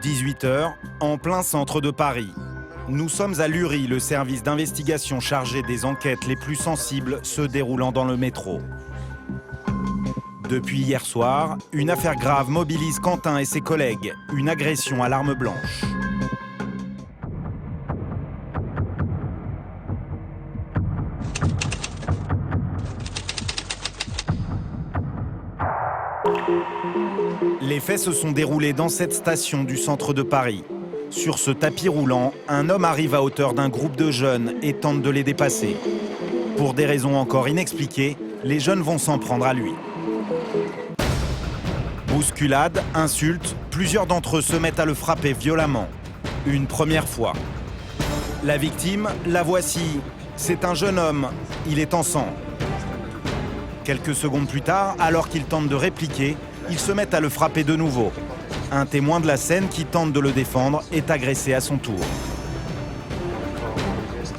18 h, en plein centre de Paris. Nous sommes à l'URI, le service d'investigation chargé des enquêtes les plus sensibles se déroulant dans le métro. Depuis hier soir, une affaire grave mobilise Quentin et ses collègues, une agression à l'arme blanche. Les faits se sont déroulés dans cette station du centre de Paris. Sur ce tapis roulant, un homme arrive à hauteur d'un groupe de jeunes et tente de les dépasser. Pour des raisons encore inexpliquées, les jeunes vont s'en prendre à lui. Bousculade, insultes, plusieurs d'entre eux se mettent à le frapper violemment. Une première fois. La victime, la voici. C'est un jeune homme, il est en sang. Quelques secondes plus tard, alors qu'il tente de répliquer, ils se mettent à le frapper de nouveau. Un témoin de la scène qui tente de le défendre est agressé à son tour.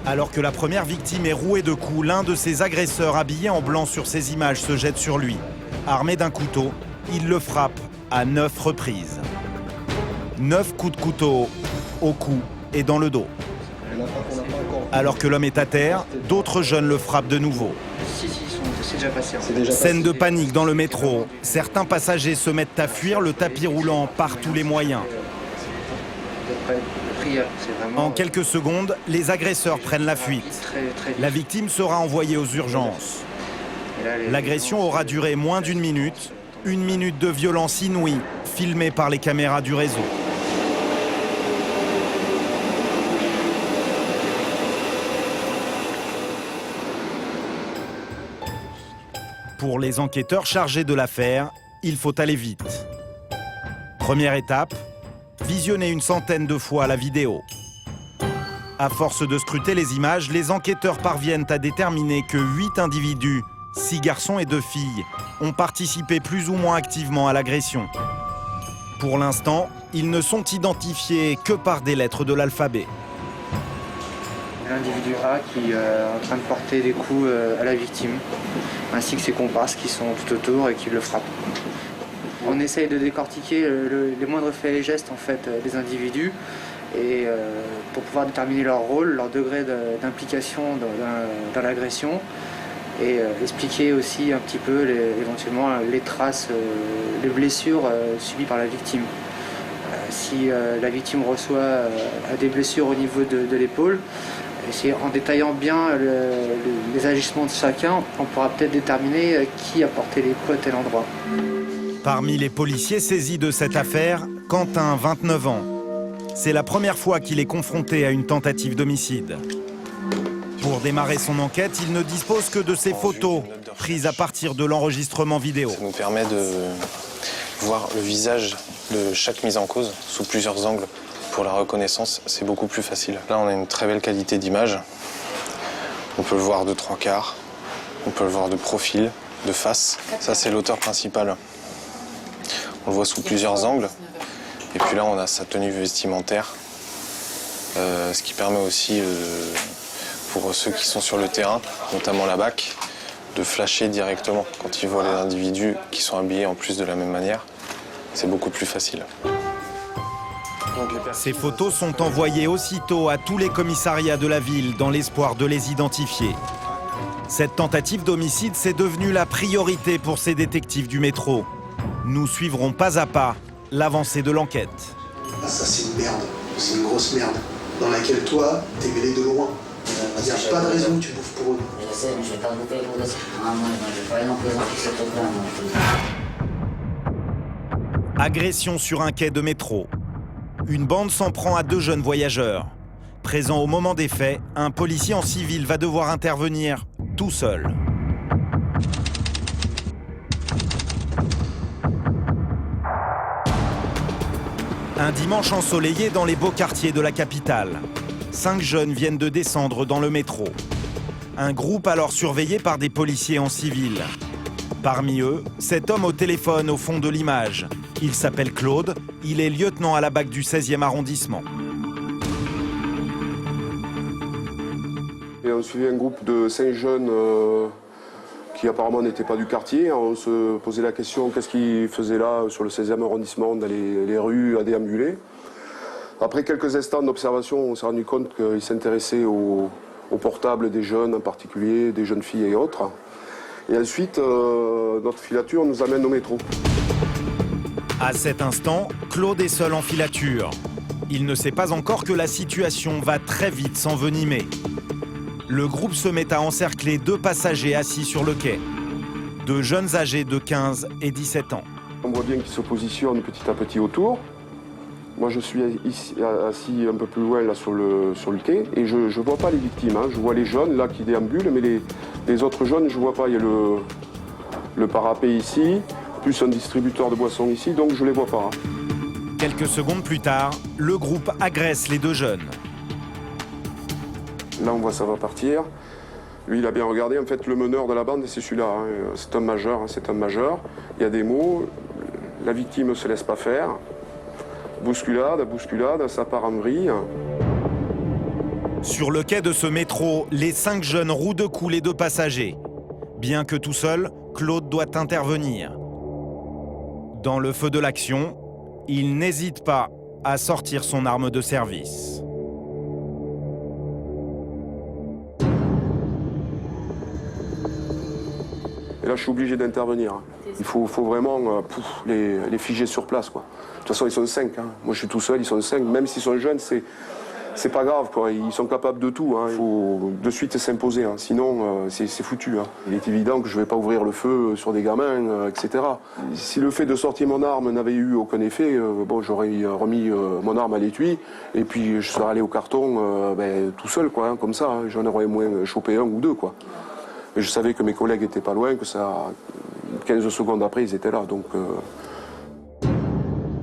Alors que la première victime est rouée de coups, l'un de ses agresseurs habillés en blanc sur ces images se jette sur lui. Armé d'un couteau, il le frappe à 9 reprises. 9 coups de couteau au cou et dans le dos. Alors que l'homme est à terre, d'autres jeunes le frappent de nouveau. C'est déjà passé. Scène de panique dans le métro. Certains passagers se mettent à fuir le tapis roulant par tous les moyens. En quelques secondes, les agresseurs prennent la fuite. La victime sera envoyée aux urgences. L'agression aura duré moins d'1 minute. 1 minute de violence inouïe, filmée par les caméras du réseau. Pour les enquêteurs chargés de l'affaire, il faut aller vite. Première étape, visionner une centaine de fois la vidéo. À force de scruter les images, les enquêteurs parviennent à déterminer que 8 individus, 6 garçons et 2 filles, ont participé plus ou moins activement à l'agression. Pour l'instant, ils ne sont identifiés que par des lettres de l'alphabet. L'individu A qui est en train de porter des coups à la victime, ainsi que ses comparses qui sont tout autour et qui le frappent. On essaye de décortiquer les moindres faits et gestes en fait, des individus et pour pouvoir déterminer leur rôle, leur degré d'implication dans l'agression et expliquer aussi un petit peu éventuellement les traces, les blessures subies par la victime. Si la victime reçoit des blessures au niveau de l'épaule, en détaillant bien les agissements de chacun, on pourra peut-être déterminer qui a porté les coups à tel endroit. Parmi les policiers saisis de cette affaire, Quentin, 29 ans. C'est la première fois qu'il est confronté à une tentative d'homicide. Pour démarrer son enquête, il ne dispose que de ses photos, prises à partir de l'enregistrement vidéo. Ça nous permet de voir le visage de chaque mise en cause sous plusieurs angles. Pour la reconnaissance, c'est beaucoup plus facile. Là, on a une très belle qualité d'image. On peut le voir de 3/4, on peut le voir de profil, de face. Ça, c'est l'auteur principal. On le voit sous plusieurs angles. Et puis là, on a sa tenue vestimentaire, ce qui permet aussi, pour ceux qui sont sur le terrain, notamment la BAC, de flasher directement quand ils voient les individus qui sont habillés en plus de la même manière. C'est beaucoup plus facile. Ces photos sont envoyées aussitôt à tous les commissariats de la ville dans l'espoir de les identifier. Cette tentative d'homicide, c'est devenu la priorité pour ces détectives du métro. Nous suivrons pas à pas l'avancée de l'enquête. Ah, ça, c'est une merde. C'est une grosse merde dans laquelle toi, t'es mêlé de loin. Il n'y a pas de raison que tu bouffes pour eux. Je sais, mais je vais pas bouffer pour eux. Moi, je vais pas aller non plus dans ce truc-là. Agression sur un quai de métro. Une bande s'en prend à 2 jeunes voyageurs. Présent au moment des faits, un policier en civil va devoir intervenir tout seul. Un dimanche ensoleillé dans les beaux quartiers de la capitale. 5 jeunes viennent de descendre dans le métro. Un groupe alors surveillé par des policiers en civil. Parmi eux, cet homme au téléphone au fond de l'image. Il s'appelle Claude, il est lieutenant à la BAC du 16e arrondissement. Et on suivait un groupe de 5 jeunes qui apparemment n'étaient pas du quartier. On se posait la question qu'est-ce qu'ils faisaient là sur le 16e arrondissement, dans les rues à déambuler. Après quelques instants d'observation, on s'est rendu compte qu'il s'intéressait aux portables des jeunes en particulier, des jeunes filles et autres. Et ensuite, notre filature nous amène au métro. À cet instant, Claude est seul en filature. Il ne sait pas encore que la situation va très vite s'envenimer. Le groupe se met à encercler 2 passagers assis sur le quai. 2 jeunes âgés de 15 et 17 ans. On voit bien qu'ils se positionnent petit à petit autour. Moi, je suis ici, assis un peu plus loin là, sur le quai et je ne vois pas les victimes. Hein. Je vois les jeunes là qui déambulent, mais les autres jeunes, je ne vois pas. Il y a le parapet ici, plus un distributeur de boissons ici, donc je ne les vois pas. Hein. Quelques secondes plus tard, le groupe agresse les 2 jeunes. Là, on voit ça va partir. Lui, il a bien regardé. En fait, le meneur de la bande, c'est celui-là. Hein. C'est un majeur. Hein. C'est un majeur. Il y a des mots. La victime ne se laisse pas faire. Bousculade, ça part en vrille. Sur le quai de ce métro, les 5 jeunes rouent de coups les 2 passagers. Bien que tout seul, Claude doit intervenir. Dans le feu de l'action, il n'hésite pas à sortir son arme de service. Et là, je suis obligé d'intervenir. Il faut vraiment les figer sur place, quoi. De toute façon, ils sont 5. Hein. Moi, je suis tout seul, ils sont 5. Même s'ils sont jeunes, c'est pas grave, quoi. Ils sont capables de tout. Hein. Il faut de suite s'imposer. Hein. Sinon, c'est foutu. Hein. Il est évident que je vais pas ouvrir le feu sur des gamins, etc. Si le fait de sortir mon arme n'avait eu aucun effet, bon, j'aurais remis mon arme à l'étui et puis je serais allé au carton tout seul, quoi, hein, comme ça. Hein. J'en aurais au moins chopé 1 ou 2, quoi. Et je savais que mes collègues étaient pas loin, que ça, 15 secondes après, ils étaient là. Donc,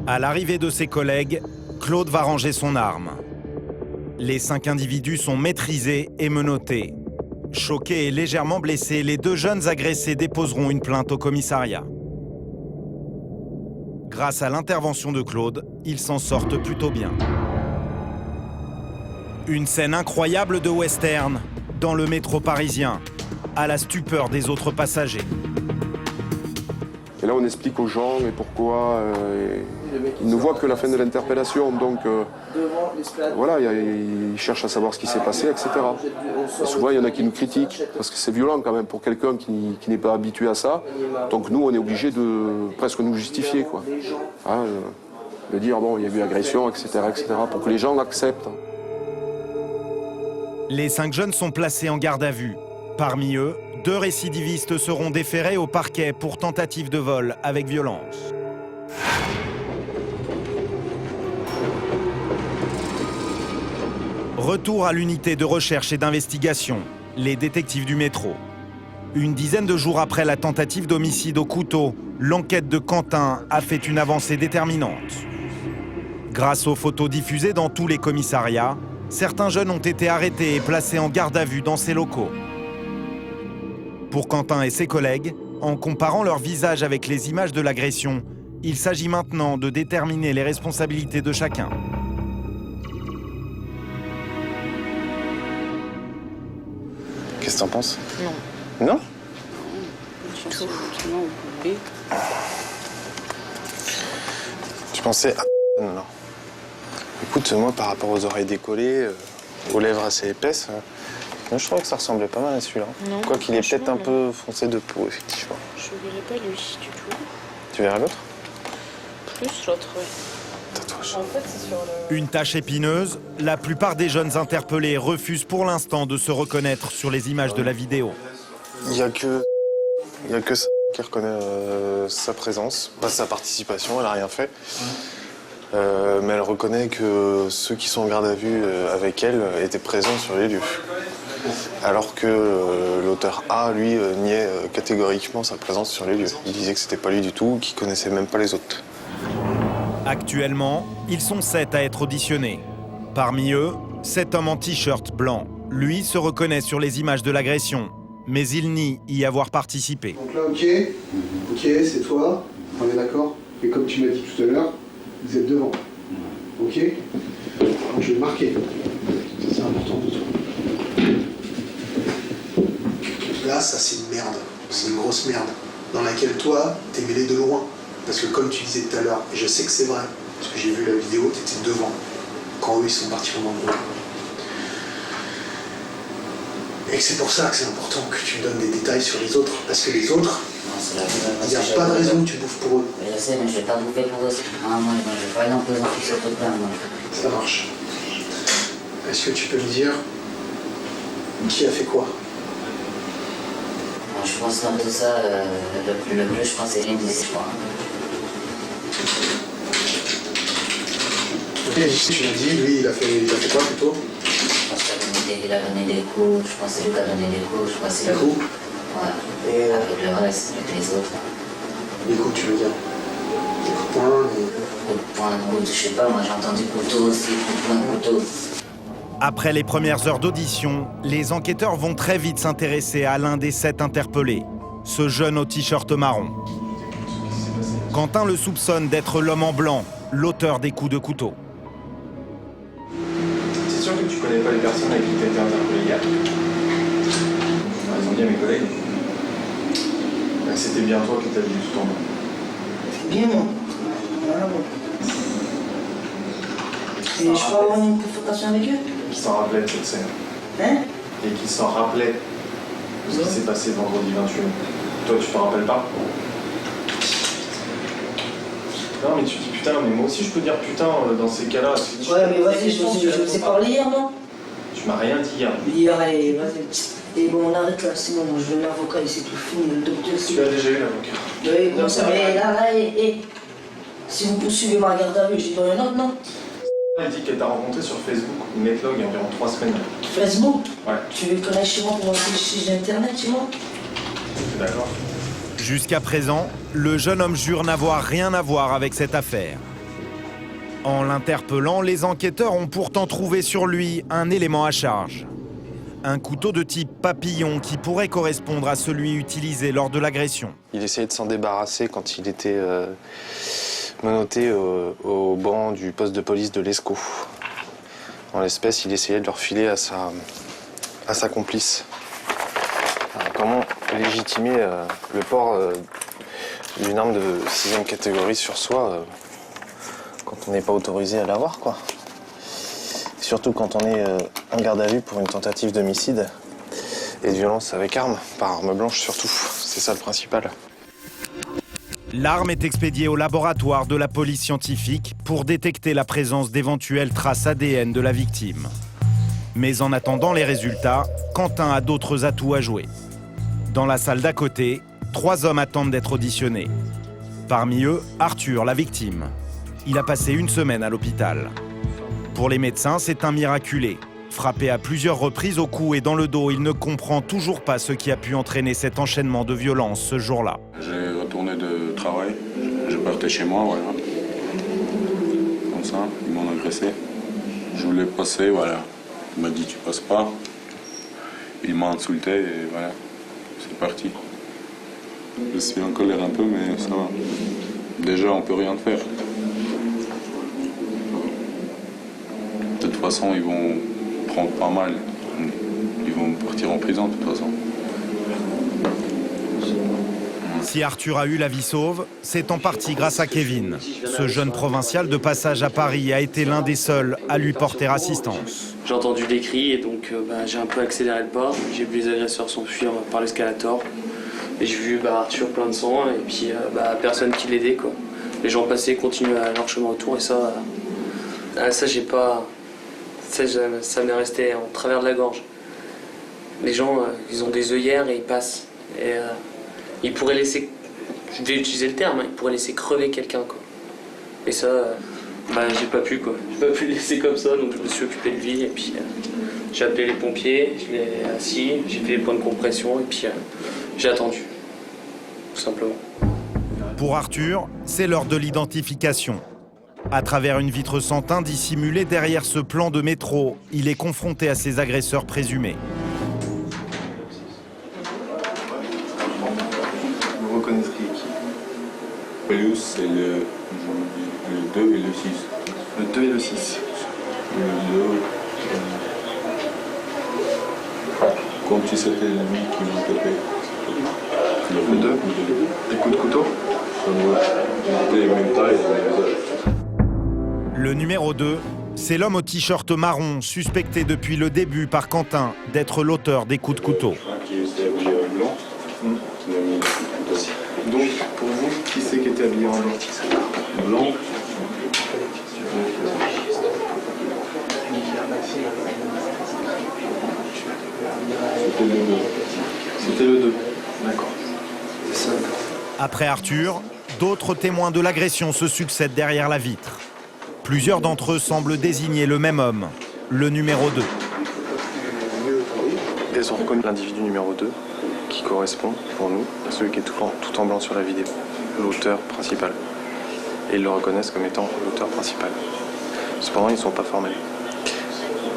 À l'arrivée de ses collègues, Claude va ranger son arme. Les 5 individus sont maîtrisés et menottés. Choqués et légèrement blessés, les 2 jeunes agressés déposeront une plainte au commissariat. Grâce à l'intervention de Claude, ils s'en sortent plutôt bien. Une scène incroyable de western dans le métro parisien, à la stupeur des autres passagers. et là, on explique aux gens et pourquoi ils ne voient que la fin de l'interpellation. Donc, voilà, ils cherchent à savoir ce qui s'est passé, etc. Et souvent, il y en a qui nous critiquent, parce que c'est violent quand même pour quelqu'un qui n'est pas habitué à ça. Donc nous, on est obligé de presque nous justifier, quoi. Hein, de dire, bon, il y a eu agression, etc., pour que les gens l'acceptent. Les 5 jeunes sont placés en garde à vue. Parmi eux, 2 récidivistes seront déférés au parquet pour tentative de vol avec violence. Retour à l'unité de recherche et d'investigation, les détectives du métro. Une dizaine de jours après la tentative d'homicide au couteau, l'enquête de Quentin a fait une avancée déterminante. Grâce aux photos diffusées dans tous les commissariats, certains jeunes ont été arrêtés et placés en garde à vue dans ces locaux. Pour Quentin et ses collègues, en comparant leur visage avec les images de l'agression, il s'agit maintenant de déterminer les responsabilités de chacun. Qu'est-ce que t'en penses? Non. Non? Je pense absolument oublié. Tu pensais à... Non. Écoute, moi, par rapport aux oreilles décollées, aux lèvres assez épaisses, moi, je trouvais que ça ressemblait pas mal à celui-là. Quoi qu'il est peut-être un peu foncé de peau, effectivement. Je verrais pas lui du tout. Tu verras l'autre? Plus l'autre, oui. Tatouage. En fait, c'est sur le... Une tâche épineuse, la plupart des jeunes interpellés refusent pour l'instant de se reconnaître sur les images de la vidéo. Il y a que ça qui reconnaît sa présence, pas sa participation, elle a rien fait. Mais elle reconnaît que ceux qui sont en garde à vue avec elle étaient présents sur les lieux. Alors que l'auteur A, lui, niait catégoriquement sa présence sur les lieux. Il disait que c'était pas lui du tout, qu'il connaissait même pas les autres. Actuellement, ils sont 7 à être auditionnés. Parmi eux, cet homme en t-shirt blanc. Lui se reconnaît sur les images de l'agression, mais il nie y avoir participé. Donc là, ok, c'est toi, on est d'accord. Et comme tu m'as dit tout à l'heure, vous êtes devant. Ok. Alors, je vais le marquer. C'est important de toi. Là, ça c'est une merde. C'est une grosse merde. Dans laquelle toi, t'es mêlé de loin. Parce que comme tu disais tout à l'heure, et je sais que c'est vrai, parce que j'ai vu la vidéo, t'étais devant. où ils sont partis pendant le moment. Et que c'est pour ça que c'est important que tu me donnes des détails sur les autres, parce que les autres, Non, c'est la vraie, il n'y a pas de raison que tu bouffes pour eux. Mais je sais, mais je vais pas bouffer pour eux. Ah, moi, je vais pas aller en prison pour ce truc-là, moi. Ça marche. Est-ce que tu peux me dire qui a fait quoi? Bon, je pense dans tout ça, le bleu, je pense c'est l'indice, je crois. Ok, tu m'as dit, lui, il a fait quoi plutôt? Je pense qu'il a donné des coups, je pense que c'est lui qui a donné des coups, je pense que c'est Des coups? Ouais. Et Avec le reste, avec les autres. les coups, tu veux dire? Des coups de poing, Coup de poing, coup de, je sais pas, moi j'ai entendu couteau aussi, coup de poing, couteau. Après les premières heures d'audition, les enquêteurs vont très vite s'intéresser à l'un des 7 interpellés, ce jeune au t-shirt marron. Quentin le soupçonne d'être l'homme en blanc, l'auteur des coups de couteau. C'est sûr que tu connais pas les personnes avec qui tu as été interpellé hier? Ils ont dit à mes collègues. C'était bien toi qui t'as dit tout en bas. Bien moi. Voilà, moi. Et je peux avoir une confrontation avec eux? Qui s'en rappelait de cette scène. Hein? Et qui s'en rappelait de ce qui s'est passé vendredi 28 mai. Toi, tu t'en rappelles pas? Non, mais tu dis putain, mais moi aussi je peux dire putain dans ces cas-là. Ouais, mais vas-y, je vous ai parlé hier, non? Tu m'as rien dit hier. Hier, allez, vas-y. Et bon, on arrête là, sinon je veux l'avocat, c'est tout fini, le docteur, c'est... Tu as déjà eu l'avocat. Oui, comment ça, mais là, si vous poursuivez ma garde à vue, j'ai pas un autre, non? Elle dit qu'elle t'a rencontré sur Facebook, une netlog, il y a environ 3 semaines. Facebook? Ouais. Tu veux le connaître chez moi pour entrer chez Internet, chez moi? T'es d'accord? Jusqu'à présent, le jeune homme jure n'avoir rien à voir avec cette affaire. En l'interpellant, les enquêteurs ont pourtant trouvé sur lui un élément à charge. Un couteau de type papillon qui pourrait correspondre à celui utilisé lors de l'agression. Il essayait de s'en débarrasser quand il était menotté au banc du poste de police de l'Escaut. En l'espèce, il essayait de le refiler à sa complice. Alors, comment légitimer le port d'une arme de 6e catégorie sur soi quand on n'est pas autorisé à l'avoir, quoi. Surtout quand on est en garde à vue pour une tentative d'homicide et de violence avec arme, par arme blanche surtout. C'est ça le principal. L'arme est expédiée au laboratoire de la police scientifique pour détecter la présence d'éventuelles traces ADN de la victime. Mais en attendant les résultats, Quentin a d'autres atouts à jouer. Dans la salle d'à côté, 3 hommes attendent d'être auditionnés. Parmi eux, Arthur, la victime. Il a passé 1 semaine à l'hôpital. Pour les médecins, c'est un miraculé. Frappé à plusieurs reprises au cou et dans le dos, il ne comprend toujours pas ce qui a pu entraîner cet enchaînement de violences ce jour-là. J'ai retourné de travail, je partais chez moi, voilà. Comme ça, ils m'ont agressé. Je voulais passer, voilà. Il m'a dit tu passes pas. Il m'a insulté et voilà, c'est parti. Je suis en colère un peu, mais ça va. Déjà, on peut rien faire. De toute façon, ils vont prendre pas mal. Ils vont partir en prison, de toute façon. Si Arthur a eu la vie sauve, c'est en partie grâce à Kevin. Ce jeune provincial de passage à Paris a été l'un des seuls à lui porter assistance. J'ai entendu des cris et donc j'ai un peu accéléré le pas. J'ai vu les agresseurs s'enfuir par l'escalator. Et j'ai vu Arthur plein de sang et puis personne qui l'aidait, quoi. Les gens passaient, continuaient à leur chemin autour et ça j'ai pas... Ça m'est resté en travers de la gorge. Les gens, ils ont des œillères et ils passent. Et ils pourraient laisser, je vais utiliser le terme, ils pourraient laisser crever quelqu'un, quoi. Et ça, j'ai pas pu, quoi. J'ai pas pu le laisser comme ça, donc je me suis occupé de lui et puis j'ai appelé les pompiers, je l'ai assis, j'ai fait les points de compression et puis j'ai attendu, tout simplement. Pour Arthur, c'est l'heure de l'identification. À travers une vitre sans teint dissimulée derrière ce plan de métro, il est confronté à ses agresseurs présumés. Vous reconnaîtrez qui? Plus, c'est le 2 et le 6. Le 2 et le 6. Le 2, comme si c'était lui qui m'a tapé. Le 2, des coups de couteau? Les mêmes tailles, les mêmes visages. Le numéro 2 C'est l'homme au t-shirt marron, suspecté depuis le début par Quentin d'être l'auteur des coups de couteau. Qui était habillé en blanc. Qui m'a mis le couteau. Donc, pour vous, qui c'est qui était habillé en blanc? Blanc. C'était le 2. C'était le 2. D'accord. C'est ça. Après Arthur, d'autres témoins de l'agression se succèdent derrière la vitre. Plusieurs d'entre eux semblent désigner le même homme, le numéro 2. Ils ont reconnu l'individu numéro 2, qui correspond, pour nous, à celui qui est tout en blanc sur la vidéo, l'auteur principal. Et ils le reconnaissent comme étant l'auteur principal. Cependant, ils ne sont pas formels.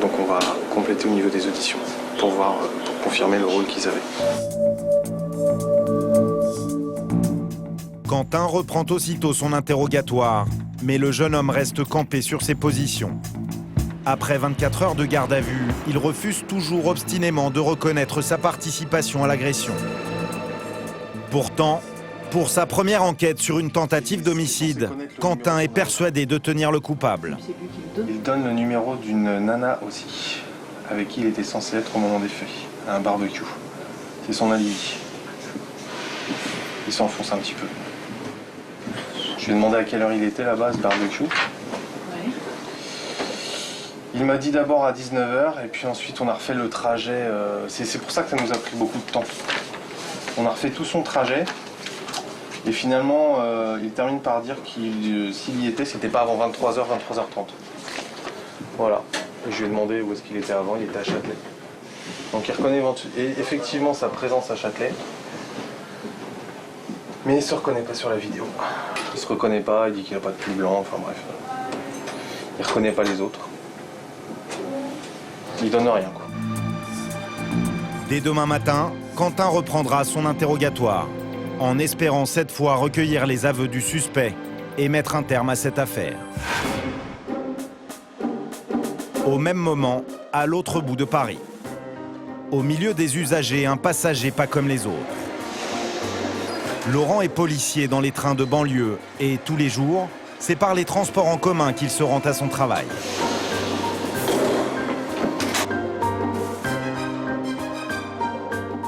Donc on va compléter au niveau des auditions, pour confirmer le rôle qu'ils avaient. Quentin reprend aussitôt son interrogatoire, mais le jeune homme reste campé sur ses positions. Après 24 heures de garde à vue, il refuse toujours obstinément de reconnaître sa participation à l'agression. Pourtant, pour sa première enquête sur une tentative d'homicide, Quentin est persuadé de tenir le coupable. Il donne le numéro d'une nana aussi, avec qui il était censé être au moment des faits, à un barbecue. C'est son alibi. Il s'enfonce un petit peu. Je lui ai demandé à quelle heure il était là-bas, ce barbecue. Il m'a dit d'abord à 19h et puis ensuite on a refait le trajet. C'est pour ça que ça nous a pris beaucoup de temps. On a refait tout son trajet et finalement il termine par dire qu'il s'il y était, c'était pas avant 23h, 23h30. Voilà. Et je lui ai demandé où est-ce qu'il était avant, il était à Châtelet. Donc il reconnaît effectivement sa présence à Châtelet. Mais il se reconnaît pas sur la vidéo. Il se reconnaît pas, il dit qu'il n'a pas de pull blanc, enfin bref. Il reconnaît pas les autres. Il donne rien, quoi. Dès demain matin, Quentin reprendra son interrogatoire, en espérant cette fois recueillir les aveux du suspect et mettre un terme à cette affaire. Au même moment, à l'autre bout de Paris. Au milieu des usagers, un passager pas comme les autres. Laurent est policier dans les trains de banlieue et tous les jours, c'est par les transports en commun qu'il se rend à son travail.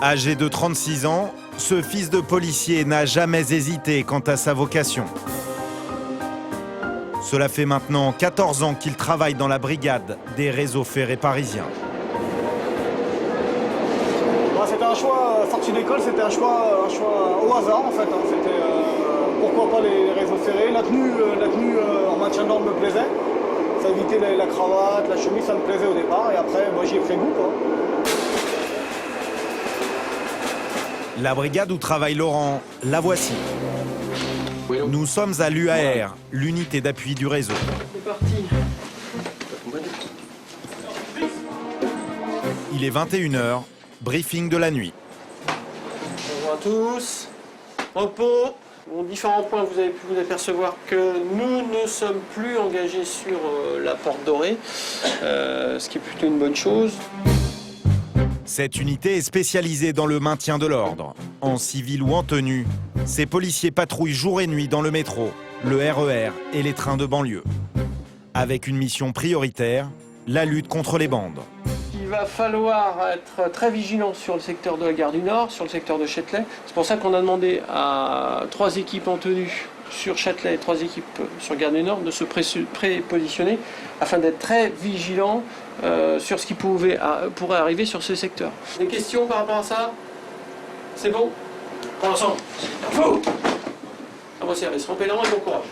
Âgé de 36 ans, ce fils de policier n'a jamais hésité quant à sa vocation. Cela fait maintenant 14 ans qu'il travaille dans la brigade des réseaux ferrés parisiens. C'était un choix, sorti d'école, c'était un choix au hasard en fait. C'était pourquoi pas les réseaux ferrés. La tenue en maintien d'ordre me plaisait. Ça évitait la cravate, la chemise, ça me plaisait au départ. Et après, moi j'y ai pris goût, quoi. La brigade où travaille Laurent, la voici. Nous sommes à l'UAR, l'unité d'appui du réseau. C'est parti. Il est 21h, briefing de la nuit. Bonjour à tous. Repos. Bon, différents points, vous avez pu vous apercevoir que nous ne sommes plus engagés sur la porte dorée, ce qui est plutôt une bonne chose. Cette unité est spécialisée dans le maintien de l'ordre. En civil ou en tenue, ces policiers patrouillent jour et nuit dans le métro, le RER et les trains de banlieue. Avec une mission prioritaire, la lutte contre les bandes. Il va falloir être très vigilant sur le secteur de la gare du Nord, sur le secteur de Châtelet. C'est pour ça qu'on a demandé à 3 équipes en tenue sur Châtelet et 3 équipes sur gare du Nord de se prépositionner afin d'être très vigilants sur ce qui pourrait arriver sur ce secteur. Des questions par rapport à ça? C'est bon? Pour l'ensemble. Fou! À vos services, rampez la main et bon courage.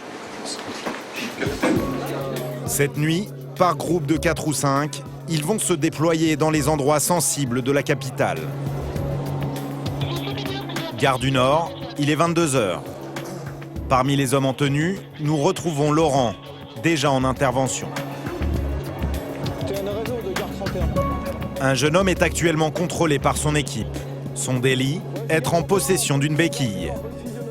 Cette nuit, par groupe de 4 ou 5, ils vont se déployer dans les endroits sensibles de la capitale. Gare du Nord, il est 22h. Parmi les hommes en tenue, nous retrouvons Laurent, déjà en intervention. Un jeune homme est actuellement contrôlé par son équipe. Son délit, être en possession d'une béquille.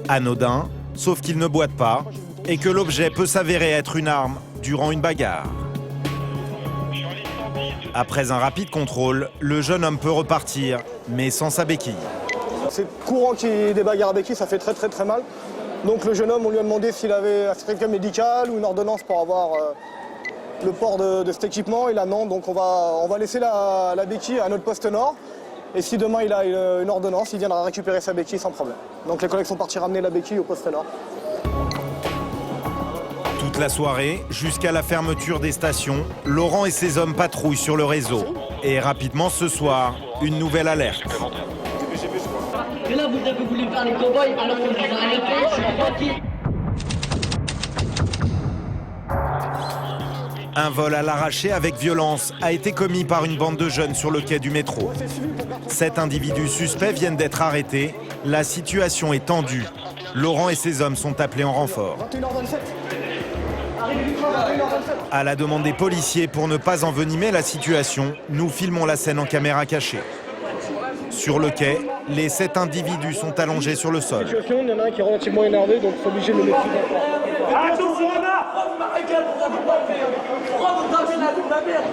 Anodin, sauf qu'il ne boite pas et que l'objet peut s'avérer être une arme durant une bagarre. Après un rapide contrôle, le jeune homme peut repartir, mais sans sa béquille. C'est courant qu'il y ait des bagarres à béquille, ça fait très mal. Donc le jeune homme, on lui a demandé s'il avait un certificat médical ou une ordonnance pour avoir le port de cet équipement, il a non, donc on va laisser la béquille à notre poste nord. Et si demain il a une ordonnance, il viendra récupérer sa béquille sans problème. Donc les collègues sont partis ramener la béquille au poste nord. Toute la soirée, jusqu'à la fermeture des stations, Laurent et ses hommes patrouillent sur le réseau. Et rapidement ce soir, une nouvelle alerte. Et là, vous avez voulu faire les cow-boys alors qu'on vous a arrêté, je suis tranquille. Un vol à l'arraché avec violence a été commis par une bande de jeunes sur le quai du métro. 7 individus suspects viennent d'être arrêtés. La situation est tendue. Laurent et ses hommes sont appelés en renfort. 21h27. Arrivez du train, 21h27. À la demande des policiers, pour ne pas envenimer la situation, nous filmons la scène en caméra cachée. Sur le quai, les 7 individus sont allongés sur le sol. Il y en a un qui est relativement énervé, donc il faut obligé de le mettre. Attention, pourquoi vous tapez la merde?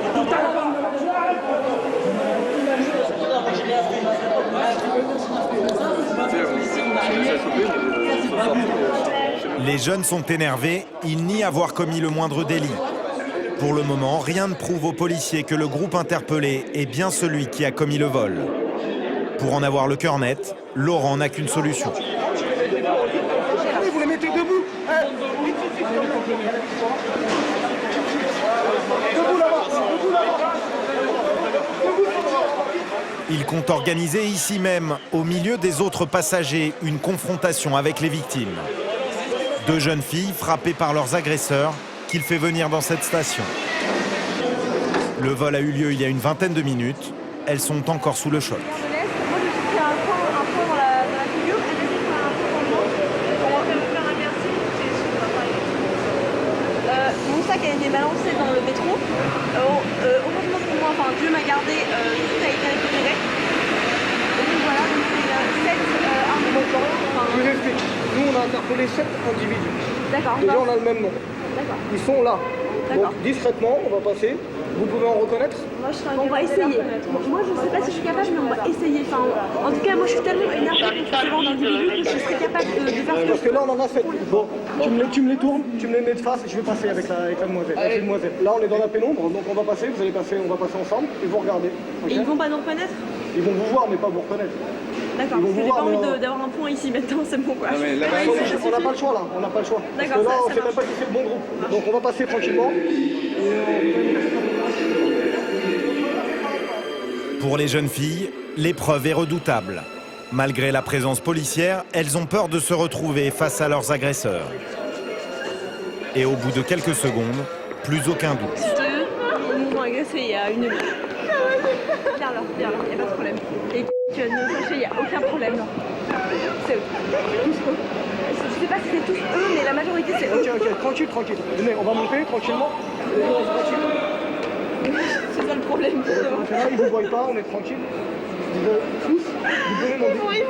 Les jeunes sont énervés, ils nient avoir commis le moindre délit. Pour le moment, rien ne prouve aux policiers que le groupe interpellé est bien celui qui a commis le vol. Pour en avoir le cœur net, Laurent n'a qu'une solution. Allez, vous les mettez debout. Il compte organiser ici même, au milieu des autres passagers, une confrontation avec les victimes. 2 jeunes filles frappées par leurs agresseurs qu'il fait venir dans cette station. Le vol a eu lieu il y a une vingtaine de minutes. Elles sont encore sous le choc. Mon sac a été balancé dans le métro. Heureusement pour moi, enfin Dieu m'a gardé, tout a été récupéré. Et donc voilà, donc c'est 7 armes. Je vous explique. Nous, on a interpellé 7 individus. D'accord. Déjà, on a le même nom. D'accord. Ils sont là. D'accord. Donc, discrètement, on va passer. Vous pouvez en reconnaître? On va essayer. Moi, je ne sais pas si je suis capable, mais on va essayer. Enfin, en tout cas, moi, je suis tellement énervée contre ce genre d'individu que je serais capable de faire ce que Parce que là, on en a 7. Bon, tu me les tournes, tu me les mets de face et je vais passer avec la demoiselle. Avec les demoiselles. Là, on est dans la pénombre, donc on va passer, vous allez passer, on va passer ensemble et vous regardez. Et ils ne vont pas nous reconnaître? Ils vont vous voir, mais pas vous reconnaître. D'accord, parce que j'ai pas envie d'avoir un point ici maintenant, c'est bon quoi. On n'a pas le choix là, on n'a pas le choix. D'accord, parce que là, on ça sait même pas si c'est le bon groupe. Donc on va passer tranquillement. Pour les jeunes filles, l'épreuve est redoutable. Malgré la présence policière, elles ont peur de se retrouver face à leurs agresseurs. Et au bout de quelques secondes, plus aucun doute. Ils nous ont agressés il y a 1 minute. Viens là, il n'y a pas de problème. Et il n'y a aucun problème. C'est eux. Tous eux. Je ne sais pas si c'est tous eux, mais la majorité c'est eux. Ok, tranquille. Venez, on va monter tranquillement. C'est ça le problème. Là, ils ne vous voient pas, on est tranquille.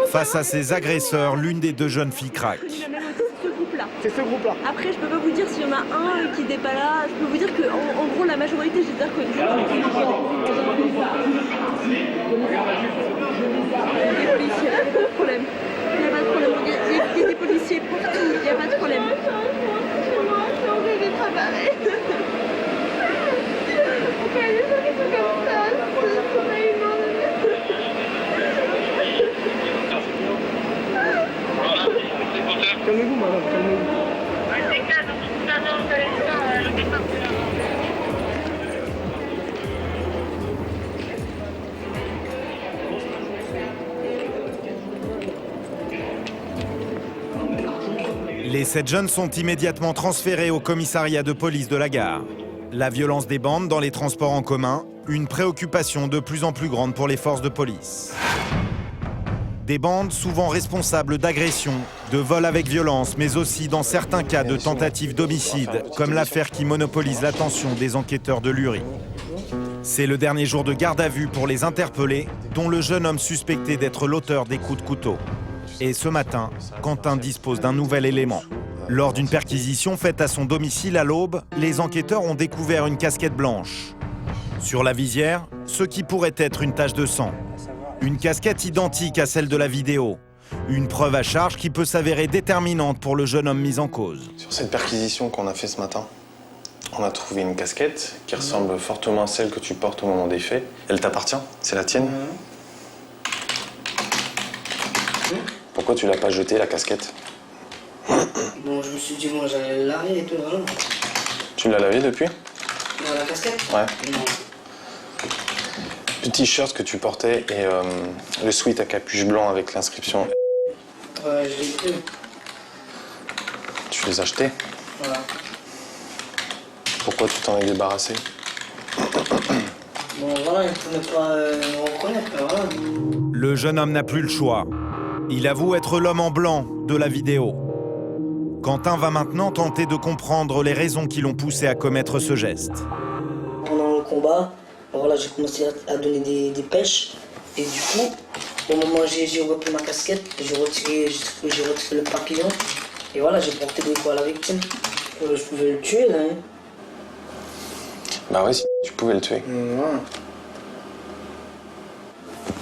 Face à ces agresseurs, l'une des 2 jeunes filles craque. C'est ce groupe-là. Après, je peux pas vous dire s'il y en a un qui n'est pas là. Je peux vous dire que, en gros, la majorité, j'ai déjà connu. Des policiers, il n'y a pas de problème. Il n'y a pas de problème. Il y a des policiers partout, il n'y a pas de problème. On peut les préparer. Pourquoi les gens qui sont comme ça? C'est pas humain. Calmez-vous, madame, calmez-vous. Les 7 jeunes sont immédiatement transférés au commissariat de police de la gare. La violence des bandes dans les transports en commun, une préoccupation de plus en plus grande pour les forces de police. Des bandes souvent responsables d'agressions, de vols avec violence, mais aussi dans certains cas de tentatives d'homicide, comme l'affaire qui monopolise l'attention des enquêteurs de l'URI. C'est le dernier jour de garde à vue pour les interpellés, dont le jeune homme suspecté d'être l'auteur des coups de couteau. Et ce matin, Quentin dispose d'un nouvel élément. Lors d'une perquisition faite à son domicile à l'aube, les enquêteurs ont découvert une casquette blanche. Sur la visière, ce qui pourrait être une tache de sang. Une casquette identique à celle de la vidéo. Une preuve à charge qui peut s'avérer déterminante pour le jeune homme mis en cause. Sur cette perquisition qu'on a fait ce matin, On a trouvé une casquette qui ressemble fortement à celle que tu portes au moment des faits. Elle t'appartient? C'est la tienne? Pourquoi tu l'as pas jetée, la casquette? Bon, je me suis dit, moi, j'allais la laver et tout, voilà. Tu l'as lavée depuis? Dans la casquette? Ouais. Non. Le t-shirt que tu portais et le sweat à capuche blanc avec l'inscription. Ouais, je l'ai pris. Tu les as achetés? Voilà. Pourquoi tu t'en es débarrassé? Bon, voilà, il ne pouvait pas me reconnaître, mais voilà. Le jeune homme n'a plus le choix. Il avoue être l'homme en blanc de la vidéo. Quentin va maintenant tenter de comprendre les raisons qui l'ont poussé à commettre ce geste. Pendant le combat, voilà, j'ai commencé à donner des pêches. Et du coup, au moment où j'ai repris ma casquette, j'ai retiré le papillon. Et voilà, j'ai porté des coups à la victime. Je pouvais le tuer, là. Hein. Bah ouais, si tu pouvais le tuer. Voilà.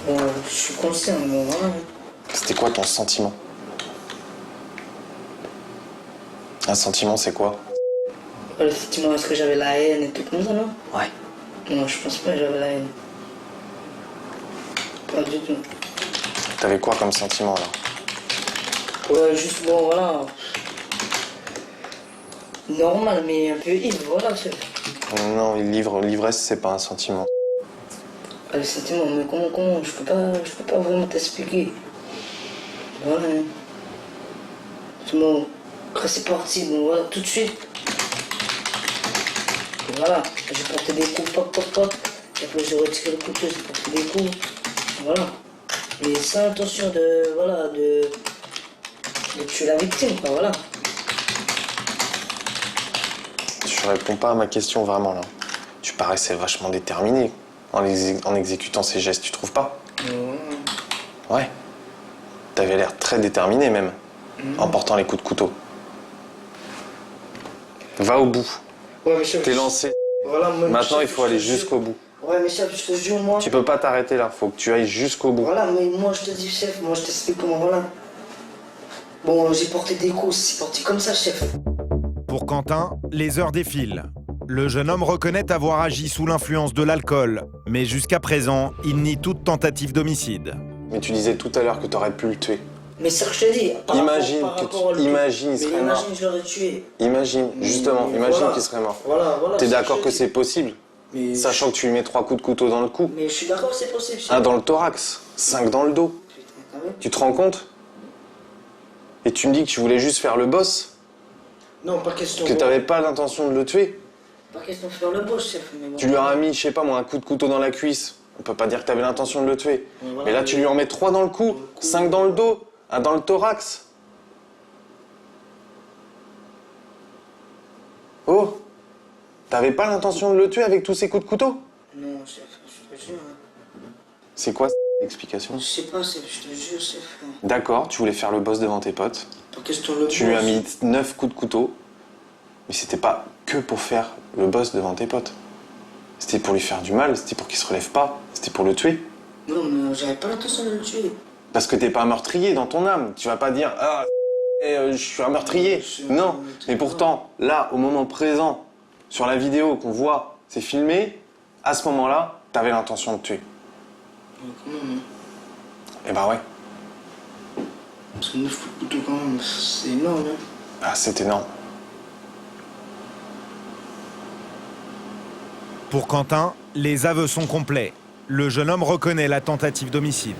Bon, je suis conscient, mais voilà. C'était quoi ton sentiment? Un sentiment, c'est quoi? Le sentiment, est-ce que j'avais la haine et tout comme ça, non? Ouais. Non, je pense pas que j'avais la haine. Pas du tout. T'avais quoi comme sentiment, là? Ouais, juste bon, voilà. Normal, mais un peu ivre, voilà. Non, l'ivresse, c'est pas un sentiment. Le sentiment, mais comment je peux pas vraiment t'expliquer. Voilà. Bon, quand c'est parti, bon, voilà, tout de suite. Et voilà, j'ai porté des coups, pop. Et après, j'ai retiré le couteau, j'ai porté des coups. Voilà. Mais sans intention de tuer la victime, quoi, voilà. Tu réponds pas à ma question vraiment, là. Tu paraissais vachement déterminé en exécutant ces gestes, tu trouves pas? Ouais. T'avais l'air très déterminé, même, en portant les coups de couteau. Va au bout. Ouais, mais chef, t'es lancé. Voilà, maintenant, il faut aller jusqu'au bout. Ouais, mais chef, je te jure, moi... Tu peux pas t'arrêter là, faut que tu ailles jusqu'au bout. Voilà, mais moi, je te dis, chef, moi, je t'explique comment, voilà. Bon, j'ai porté des coups, c'est parti comme ça, chef. Pour Quentin, les heures défilent. Le jeune homme reconnaît avoir agi sous l'influence de l'alcool, mais jusqu'à présent, il nie toute tentative d'homicide. Mais tu disais tout à l'heure que t'aurais pu le tuer. Mais c'est ce que je te dis. Imagine, il serait mort. Imagine, je l'aurais tué. Imagine, justement, imagine voilà. qu'il serait mort. Voilà. T'es d'accord que c'est possible? Mais... Sachant que tu lui mets 3 coups de couteau dans le cou. Mais je suis d'accord, c'est possible. Un dans le thorax, 5 dans le dos. Putain, tu te rends compte? Et tu me dis que tu voulais juste faire le boss? Non, pas question. Que t'avais pas l'intention de le tuer? Pas question de faire le boss, chef. Mais bon. Tu lui auras mis, je sais pas moi, un coup de couteau dans la cuisse. On peut pas dire que t'avais l'intention de le tuer. Mais là, tu lui en mets 3 dans le cou, 5 dans le dos, 1 dans le thorax. Oh! T'avais pas l'intention de le tuer avec tous ces coups de couteau? Non, chef, je te jure. C'est quoi l'explication? Je sais pas, chef, je te jure, chef. D'accord, tu voulais faire le boss devant tes potes. Pas question de le Tu lui as mis 9 coups de couteau. Mais c'était pas que pour faire le boss devant tes potes. C'était pour lui faire du mal, c'était pour qu'il se relève pas, c'était pour le tuer. Non, mais j'avais pas l'intention de le tuer. Parce que t'es pas un meurtrier dans ton âme. Tu vas pas dire « Ah, je suis un meurtrier ». Non, mais pourtant, là, au moment présent, sur la vidéo qu'on voit, c'est filmé, à ce moment-là, t'avais l'intention de tuer. Quand même, Eh ben ouais. Parce que 9 coups de couteau, quand même, c'est énorme, hein. Ah, c'est énorme. Pour Quentin, les aveux sont complets. Le jeune homme reconnaît la tentative d'homicide.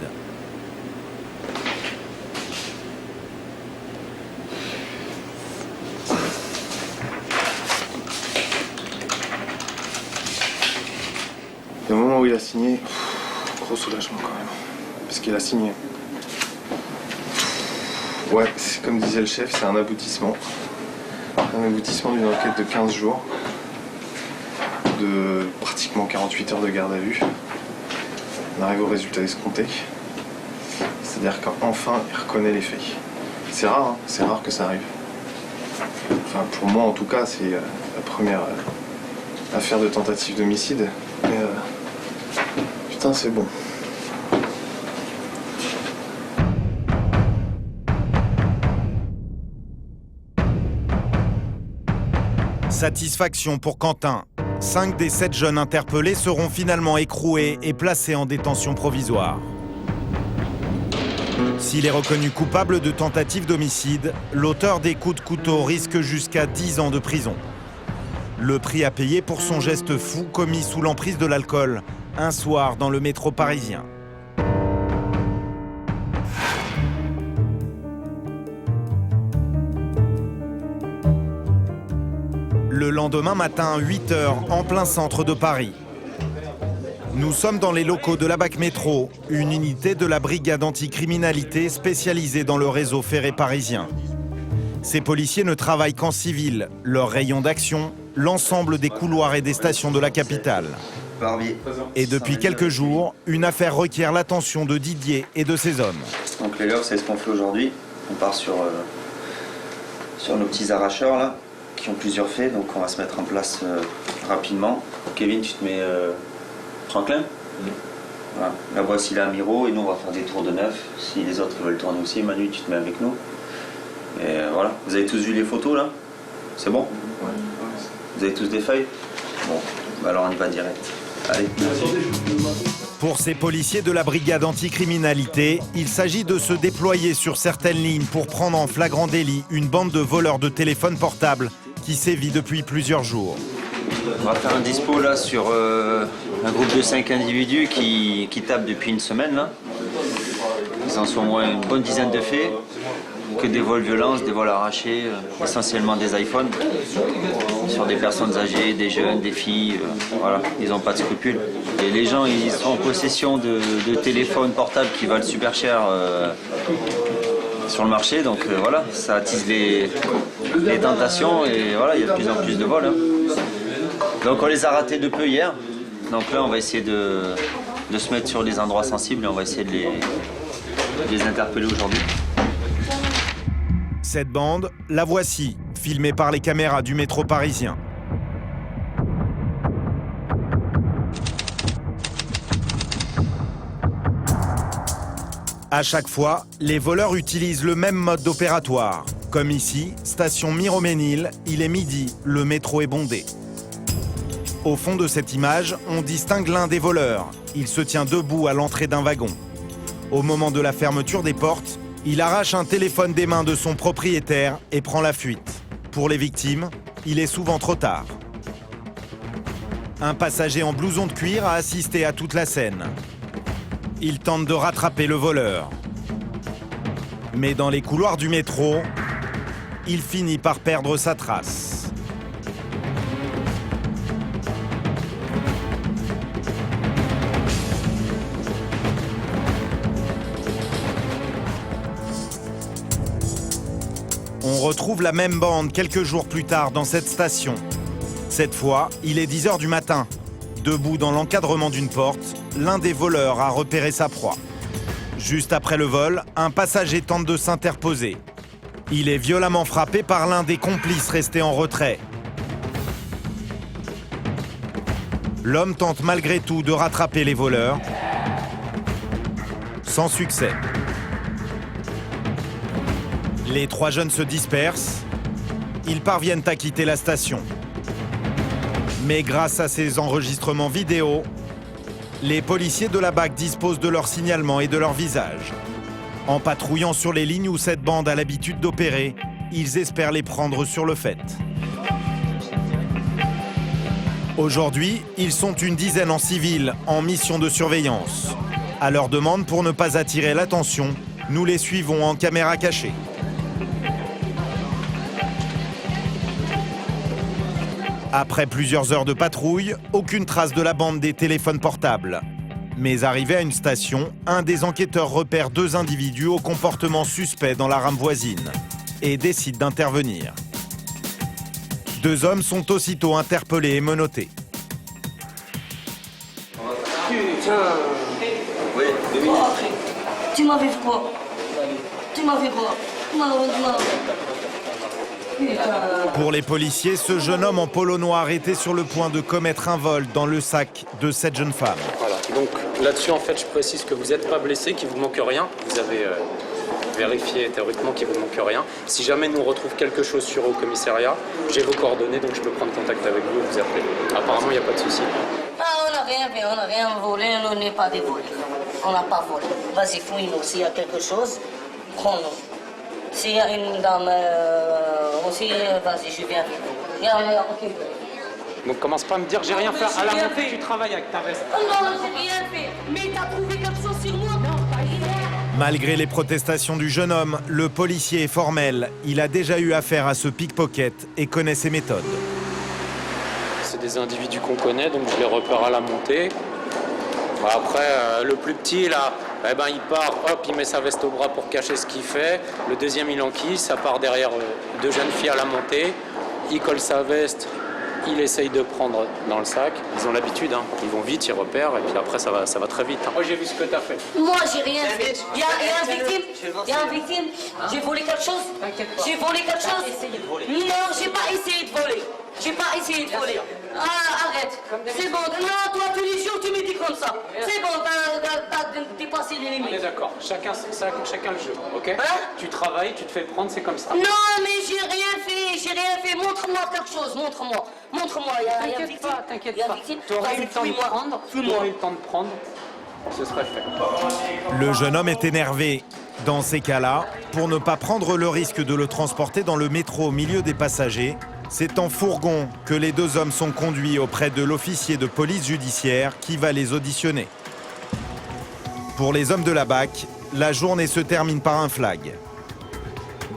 Le moment où il a signé, gros soulagement quand même. Parce qu'il a signé. Ouais, c'est comme disait le chef, c'est un aboutissement. Un aboutissement d'une enquête de 15 jours. De pratiquement 48 heures de garde à vue. On arrive au résultat escompté. C'est-à-dire qu'enfin, il reconnaît les faits. C'est rare, hein, c'est rare que ça arrive. Enfin, pour moi en tout cas, c'est la première affaire de tentative d'homicide. Mais putain, c'est bon. Satisfaction pour Quentin. 5 des 7 jeunes interpellés seront finalement écroués et placés en détention provisoire. S'il est reconnu coupable de tentative d'homicide, l'auteur des coups de couteau risque jusqu'à 10 ans de prison. Le prix à payer pour son geste fou commis sous l'emprise de l'alcool, un soir dans le métro parisien. Le lendemain matin, 8 h, en plein centre de Paris. Nous sommes dans les locaux de la BAC Métro, une unité de la brigade anticriminalité spécialisée dans le réseau ferré parisien. Ces policiers ne travaillent qu'en civil. Leur rayon d'action, l'ensemble des couloirs et des stations de la capitale. Et depuis quelques jours, une affaire requiert l'attention de Didier et de ses hommes. Donc les leurs, c'est ce qu'on fait aujourd'hui. On part sur nos petits arracheurs là, qui ont plusieurs faits, donc on va se mettre en place rapidement. Kevin, tu te mets Franklin. Voilà. La voici là, Miro, et nous on va faire des tours de 9. Si les autres veulent tourner aussi, Manu, tu te mets avec nous. Et voilà, vous avez tous vu les photos là? C'est bon? Vous avez tous des feuilles? Bon, alors on y va direct. Allez, merci. Pour ces policiers de la brigade anticriminalité, il s'agit de se déployer sur certaines lignes pour prendre en flagrant délit une bande de voleurs de téléphones portables qui sévit depuis plusieurs jours. On va faire un dispo là sur un groupe de 5 individus qui tapent depuis une semaine là. Ils en sont au moins une bonne dizaine de faits. Que des vols violents, des vols arrachés, essentiellement des iPhones, sur des personnes âgées, des jeunes, des filles, voilà, ils n'ont pas de scrupules. Et les gens, ils sont en possession de téléphones portables qui valent super cher sur le marché, donc voilà, ça attise les tentations et voilà, il y a de plus en plus de vols. Hein. Donc on les a ratés de peu hier, donc là on va essayer de se mettre sur les endroits sensibles et on va essayer de les interpeller aujourd'hui. Cette bande, la voici, filmée par les caméras du métro parisien. À chaque fois, les voleurs utilisent le même mode opératoire. Comme ici, station Miroménil, il est midi, le métro est bondé. Au fond de cette image, on distingue l'un des voleurs. Il se tient debout à l'entrée d'un wagon. Au moment de la fermeture des portes, il arrache un téléphone des mains de son propriétaire et prend la fuite. Pour les victimes, il est souvent trop tard. Un passager en blouson de cuir a assisté à toute la scène. Il tente de rattraper le voleur. Mais dans les couloirs du métro, il finit par perdre sa trace. On retrouve la même bande quelques jours plus tard dans cette station. Cette fois, il est 10 h du matin. Debout dans l'encadrement d'une porte, l'un des voleurs a repéré sa proie. Juste après le vol, un passager tente de s'interposer. Il est violemment frappé par l'un des complices restés en retrait. L'homme tente malgré tout de rattraper les voleurs, sans succès. Les 3 jeunes se dispersent. Ils parviennent à quitter la station. Mais grâce à ces enregistrements vidéo, les policiers de la BAC disposent de leur signalement et de leur visage. En patrouillant sur les lignes où cette bande a l'habitude d'opérer, ils espèrent les prendre sur le fait. Aujourd'hui, ils sont une dizaine en civil, en mission de surveillance. À leur demande, pour ne pas attirer l'attention, nous les suivons en caméra cachée. Après plusieurs heures de patrouille, aucune trace de la bande des téléphones portables. Mais arrivé à une station, un des enquêteurs repère 2 individus au comportement suspect dans la rame voisine et décide d'intervenir. 2 hommes sont aussitôt interpellés et menottés. Putain. Oui, 2 minutes. Tu m'as fait quoi? Tu m'as fait quoi? Pour les policiers, ce jeune homme en polo noir était sur le point de commettre un vol dans le sac de cette jeune femme. Voilà, donc là-dessus, en fait, je précise que vous n'êtes pas blessé, qu'il ne vous manque rien. Vous avez vérifier théoriquement qu'il ne vous manque rien. Si jamais nous on retrouve quelque chose sur eux au commissariat, j'ai vos coordonnées, donc je peux prendre contact avec vous et vous appeler. Apparemment, il n'y a pas de souci. Ah, on n'a rien fait, on n'a rien volé, on n'est pas des volés. On n'a pas volé. Vas-y, fouille-nous. S'il y a quelque chose, prends-nous. S'il y a une dame aussi, vas-y, je viens avec vous. Regarde, ok. Donc commence pas à me dire j'ai rien fait. À la montée, tu travailles avec ta veste. Oh non, j'ai rien fait. Mais t'as trouvé quelque chose sur moi? Non, pas rien. Malgré les protestations du jeune homme, le policier est formel. Il a déjà eu affaire à ce pickpocket et connaît ses méthodes. C'est des individus qu'on connaît, donc je les repère à la montée. Après, le plus petit, là, eh ben, il part, hop, il met sa veste au bras pour cacher ce qu'il fait. Le deuxième, il enquille, ça part derrière deux jeunes filles à la montée. Il colle sa veste, il essaye de prendre dans le sac. Ils ont l'habitude, hein. Ils vont vite, ils repèrent, et puis après, ça va très vite. Hein. Moi, j'ai vu ce que t'as fait. Moi, j'ai rien fait. Il y a un victime. Il y a un victime. J'ai volé quelque chose. J'ai volé quelque chose. Non, j'ai pas essayé de voler. J'ai pas essayé de voler. Ah, arrête. C'est bon. Non, toi, tous les jours, tu me dis comme ça. C'est bon, t'as dépassé les limites. On est d'accord. Chacun le jeu, ok? Hein? Tu travailles, tu te fais prendre, c'est comme ça. Non, mais j'ai rien fait. J'ai rien fait. Montre-moi quelque chose. Montre-moi. Montre-moi. Il y a un victime. T'inquiète Il y a pas. un victime. T'aurais eu le temps de Fouille-moi. prendre. T'aurais eu le temps de prendre. Ce serait fait. Le jeune homme est énervé. Dans ces cas-là, pour ne pas prendre le risque de le transporter dans le métro au milieu des passagers, c'est en fourgon que les deux hommes sont conduits auprès de l'officier de police judiciaire qui va les auditionner. Pour les hommes de la BAC, la journée se termine par un flag.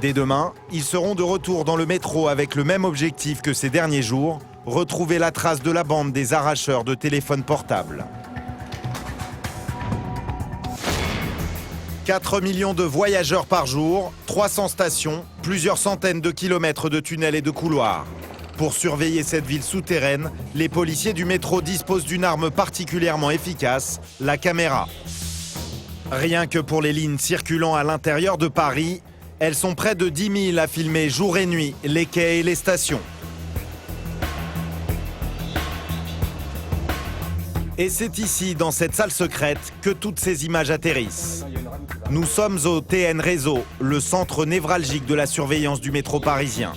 Dès demain, ils seront de retour dans le métro avec le même objectif que ces derniers jours, retrouver la trace de la bande des arracheurs de téléphones portables. 4 millions de voyageurs par jour, 300 stations, plusieurs centaines de kilomètres de tunnels et de couloirs. Pour surveiller cette ville souterraine, les policiers du métro disposent d'une arme particulièrement efficace, la caméra. Rien que pour les lignes circulant à l'intérieur de Paris, elles sont près de 10 000 à filmer jour et nuit les quais et les stations. Et c'est ici, dans cette salle secrète, que toutes ces images atterrissent. Nous sommes au TN Réseau, le centre névralgique de la surveillance du métro parisien.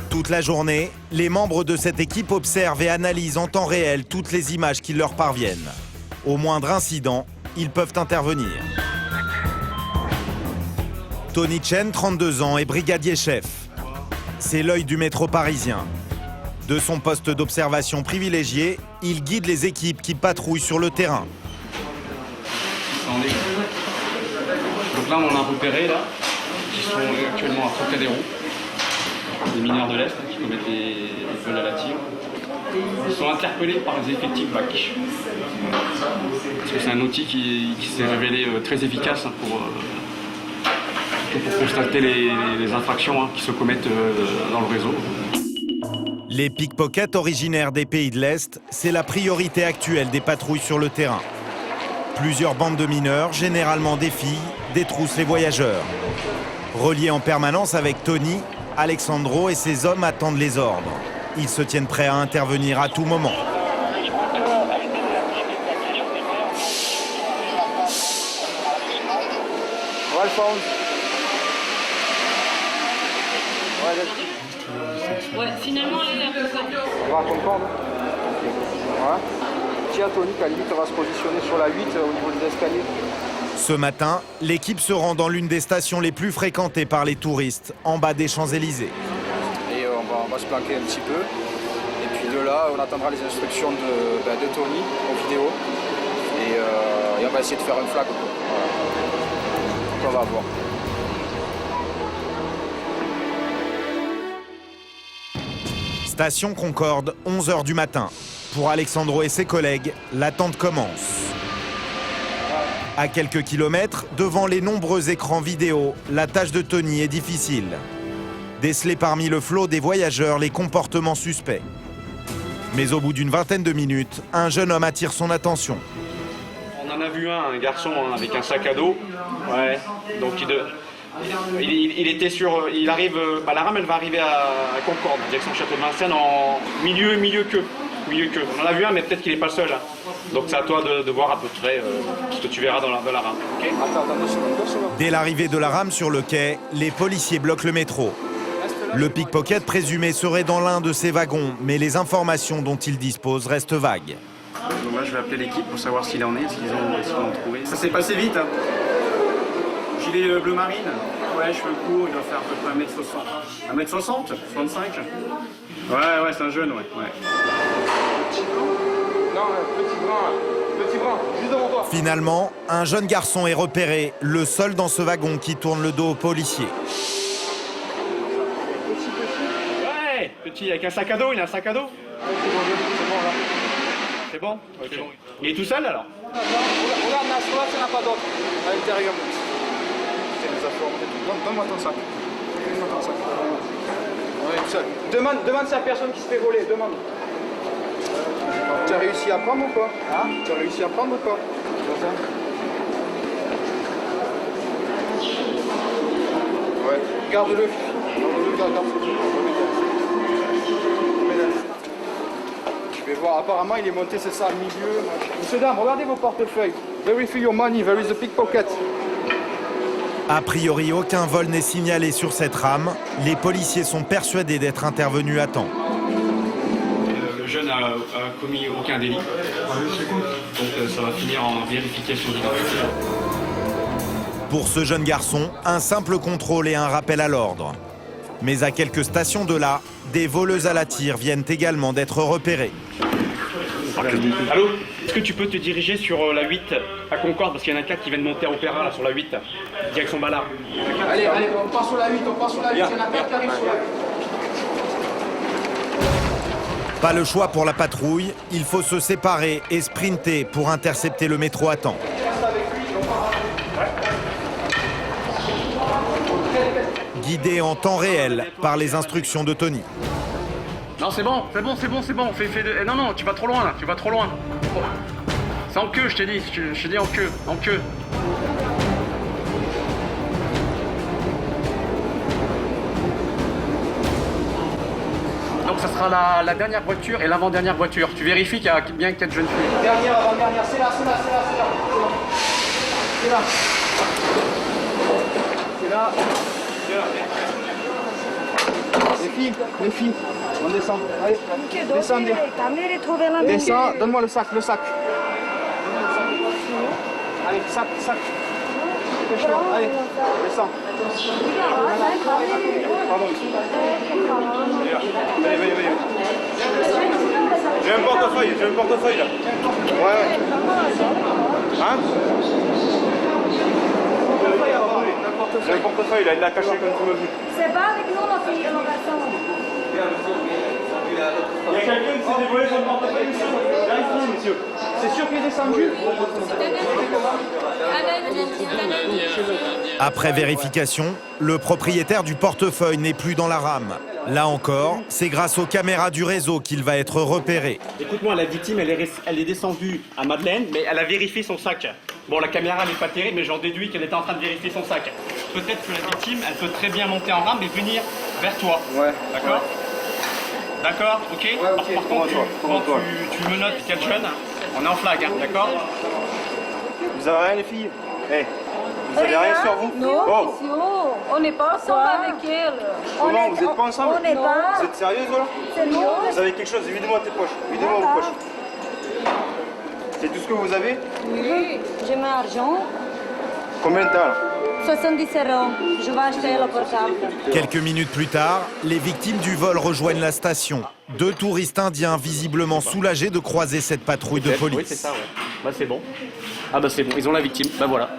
Toute la journée, les membres de cette équipe observent et analysent en temps réel toutes les images qui leur parviennent. Au moindre incident, ils peuvent intervenir. Tony Chen, 32 ans, est brigadier chef. C'est l'œil du métro parisien. De son poste d'observation privilégié, il guide les équipes qui patrouillent sur le terrain. Donc là, on a repéré là, qui sont actuellement à Trocadéro, des mineurs de l'Est qui commettent des vols à la tire. Ils sont interpellés par les effectifs BAC. Parce que c'est un outil qui s'est révélé très efficace pour constater les infractions qui se commettent dans le réseau. Les pickpockets originaires des pays de l'Est, c'est la priorité actuelle des patrouilles sur le terrain. Plusieurs bandes de mineurs, généralement des filles, détroussent les voyageurs. Reliés en permanence avec Tony, Alexandro et ses hommes attendent les ordres. Ils se tiennent prêts à intervenir à tout moment. Ouais, finalement, elle est un peu ça. On va comprendre. Voilà. Tiens, Tony, à la limite, on va se positionner sur la 8 au niveau des escaliers. Ce matin, l'équipe se rend dans l'une des stations les plus fréquentées par les touristes, en bas des Champs-Élysées. Et on va se planquer un petit peu. Et puis de là, on attendra les instructions de Tony en vidéo. Et on va essayer de faire un flag. Voilà. Donc on va voir. Station Concorde, 11h du matin. Pour Alexandro et ses collègues, l'attente commence. À quelques kilomètres, devant les nombreux écrans vidéo, la tâche de Tony est difficile. Déceler parmi le flot des voyageurs les comportements suspects. Mais au bout d'une vingtaine de minutes, un jeune homme attire son attention. On en a vu un garçon avec un sac à dos. Ouais. Donc il était sur. Il arrive. La rame elle va arriver à Concorde, direction Château de Vincennes, en milieu queue. fouilleux qu'eux. On en a vu un, mais peut-être qu'il n'est pas le seul. Hein. Donc c'est à toi de voir à peu près ce que tu verras dans la rame. Okay. Dès l'arrivée de la rame sur le quai, les policiers bloquent le métro. Le pickpocket présumé serait dans l'un de ces wagons, mais les informations dont il dispose restent vagues. Donc là, je vais appeler l'équipe pour savoir s'il en est, s'ils ont trouvé. Ça s'est passé vite. Hein. Gilet bleu marine. Ouais, cheveux courts, il doit faire à peu près 1m60. 1m60 65. Ouais, c'est un jeune, ouais. Non, petit brun, juste devant toi. Finalement, un jeune garçon est repéré, le seul dans ce wagon qui tourne le dos aux policiers. Ouais, petit, avec un sac à dos, il a un sac à dos. C'est bon, okay. Il est tout seul alors? Regarde, là, il n'y en a pas d'autre à l'intérieur. Donne-moi ton sac. Demande si la personne qui se fait voler, demande. Tu as réussi à prendre ou pas? Tu as réussi à prendre ou pas? Ouais, garde-le. Je vais voir, apparemment il est monté, c'est ça, au milieu. Monsieur, dame, regardez vos portefeuilles. Verify your money, there is a pickpocket. A priori, aucun vol n'est signalé sur cette rame. Les policiers sont persuadés d'être intervenus à temps. Le jeune n'a commis aucun délit. Donc ça va finir en vérification d'identité. Pour ce jeune garçon, un simple contrôle et un rappel à l'ordre. Mais à quelques stations de là, des voleuses à la tire viennent également d'être repérées. Allô? Est-ce que tu peux te diriger sur la 8 à Concorde? Parce qu'il y en a 4 qui viennent monter à Opéra là, sur la 8, direction Ballard. Allez, on part sur la 8, Il y en a 4 qui arrivent sur la 8. Pas le choix pour la patrouille, il faut se séparer et sprinter pour intercepter le métro à temps. Guidé en temps réel par les instructions de Tony. Non, c'est bon. Non, tu vas trop loin là, tu vas trop loin. Oh. C'est en queue, je t'ai dit, je t'ai dit en queue. Donc ça sera la dernière voiture et l'avant-dernière voiture. Tu vérifies qu'il y a bien 4 jeunes filles. Dernière, avant-dernière, c'est là. Les filles, on descend. Allez, descendez. Descends, donne-moi le sac. Allez, sac. Allez, descends. Pardon. Allez. J'ai un portefeuille là. Ouais. Hein? J'ai un portefeuille là, il l'a caché comme tu m'as vu. C'est pas avec nous, nos garçons. Il y a quelqu'un qui s'est dévoilé son portefeuille, monsieur. C'est sûr qu'il est descendu? Après vérification, le propriétaire du portefeuille n'est plus dans la rame. Là encore, c'est grâce aux caméras du réseau qu'il va être repéré. Écoute-moi, la victime, elle est descendue à Madeleine, mais elle a vérifié son sac. Bon, la caméra n'est pas terrible, mais j'en déduis qu'elle était en train de vérifier son sac. Peut-être que la victime, elle peut très bien monter en rame et venir vers toi. Ouais. D'accord? Ouais. D'accord, ok? Ouais, ok. Par contre, tu menottes 4 jeunes, on est en flag, hein, d'accord? Vous avez rien les filles? Vous avez rien sur vous? Non, oh. on n'est pas ensemble avec elle. Comment? Vous n'êtes pas ensemble? On n'est pas. Vous êtes sérieuse là? Sérieux? Vous avez quelque chose? Videz-moi tes poches. Videz-moi vos poches. C'est tout ce que vous avez? Oui, j'ai mon argent. Combien de temps là? 70 euros. Je vais acheter le portable. Quelques minutes plus tard, les victimes du vol rejoignent la station. 2 touristes indiens visiblement soulagés de croiser cette patrouille de police. Oui, c'est ça, ouais. Bah c'est bon. Ah bah c'est bon, ils ont la victime. Bah voilà.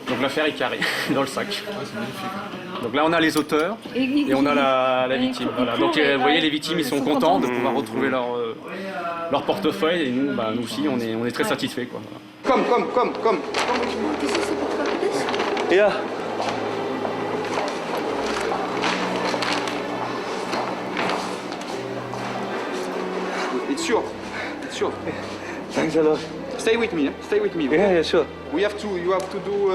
Donc l'affaire est carrée dans le sac. Donc là on a les auteurs et on a la victime. Voilà. Donc vous voyez, les victimes ils sont contents de pouvoir retrouver leur portefeuille et nous, nous aussi on est très satisfaits quoi. Comme. Et là. It's sûr. Thanks a lot. Stay with me. Stay with me. Yeah, sure. You have to do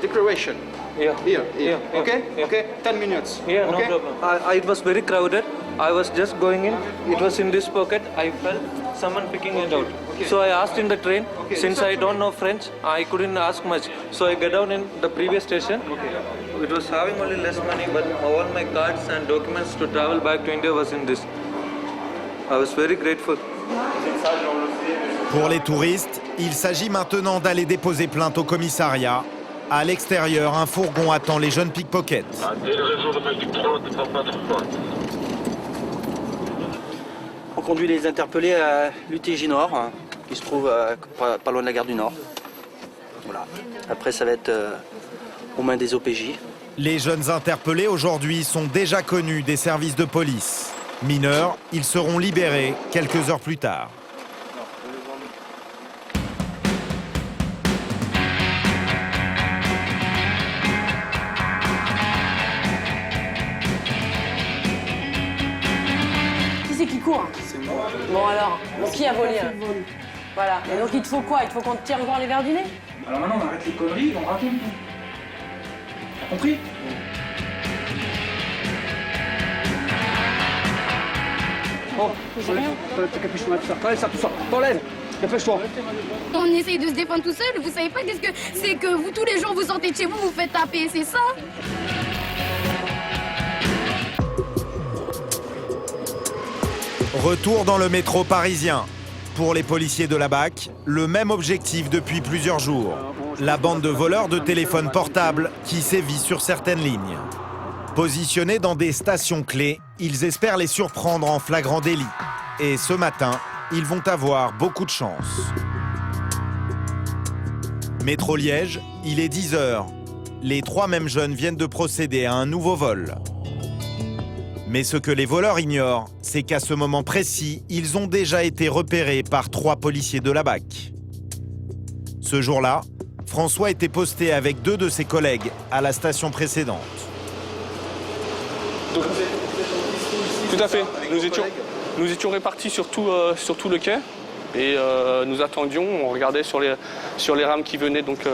declaration. Yeah. Here. Okay. 10 minutes. Yeah, okay? no problem. It was very crowded. I was just going in. It was in this pocket. I felt someone picking it out. So I asked in the train. Since I don't know French, I couldn't ask much. So I got down in the previous station. It was having only less money, but all my cards and documents to travel back to India was in this. I was very grateful. Pour les touristes, il s'agit maintenant d'aller déposer plainte au commissariat. À l'extérieur, un fourgon attend les jeunes pickpockets. On conduit les interpellés à l'UTJ Nord, qui se trouve pas loin de la gare du Nord. Voilà. Après, ça va être aux mains des OPJ. Les jeunes interpellés aujourd'hui sont déjà connus des services de police. Mineurs, ils seront libérés quelques heures plus tard. Qui court? C'est moi. Bon alors, donc qui a volé? Voilà. Et donc il te faut quoi? Il te faut qu'on te tire encore les verres du nez? Alors maintenant on arrête les conneries, on raconte tout. T'as compris? Oh, j'ai rien. T'enlèves. Dépêche-toi. On essaye de se défendre tout seul, vous savez pas qu'est-ce que c'est que vous tous les jours vous sortez de chez vous, vous faites taper, c'est ça? Retour dans le métro parisien. Pour les policiers de la BAC, le même objectif depuis plusieurs jours. La bande de voleurs de téléphones portables qui sévit sur certaines lignes. Positionnés dans des stations clés, ils espèrent les surprendre en flagrant délit. Et ce matin, ils vont avoir beaucoup de chance. Métro Liège, il est 10 h. Les trois mêmes jeunes viennent de procéder à un nouveau vol. Mais ce que les voleurs ignorent, c'est qu'à ce moment précis, ils ont déjà été repérés par 3 policiers de la BAC. Ce jour-là, François était posté avec 2 de ses collègues à la station précédente. Tout à fait. Nous étions répartis sur tout le quai et nous attendions, on regardait sur les rames qui venaient donc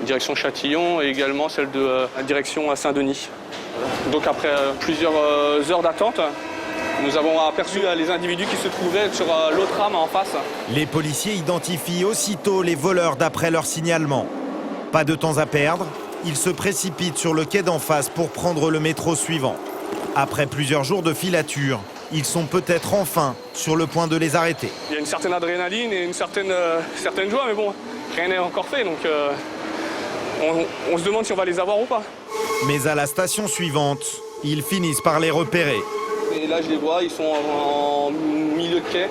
direction Châtillon et également celle de direction à Saint-Denis. Donc après plusieurs heures d'attente, nous avons aperçu les individus qui se trouvaient sur l'autre rame en face. Les policiers identifient aussitôt les voleurs d'après leur signalement. Pas de temps à perdre, ils se précipitent sur le quai d'en face pour prendre le métro suivant. Après plusieurs jours de filature, ils sont peut-être enfin sur le point de les arrêter. Il y a une certaine adrénaline et une certaine joie, mais bon, rien n'est encore fait, donc on se demande si on va les avoir ou pas. Mais à la station suivante, ils finissent par les repérer. Et là, je les vois, ils sont en milieu de quai.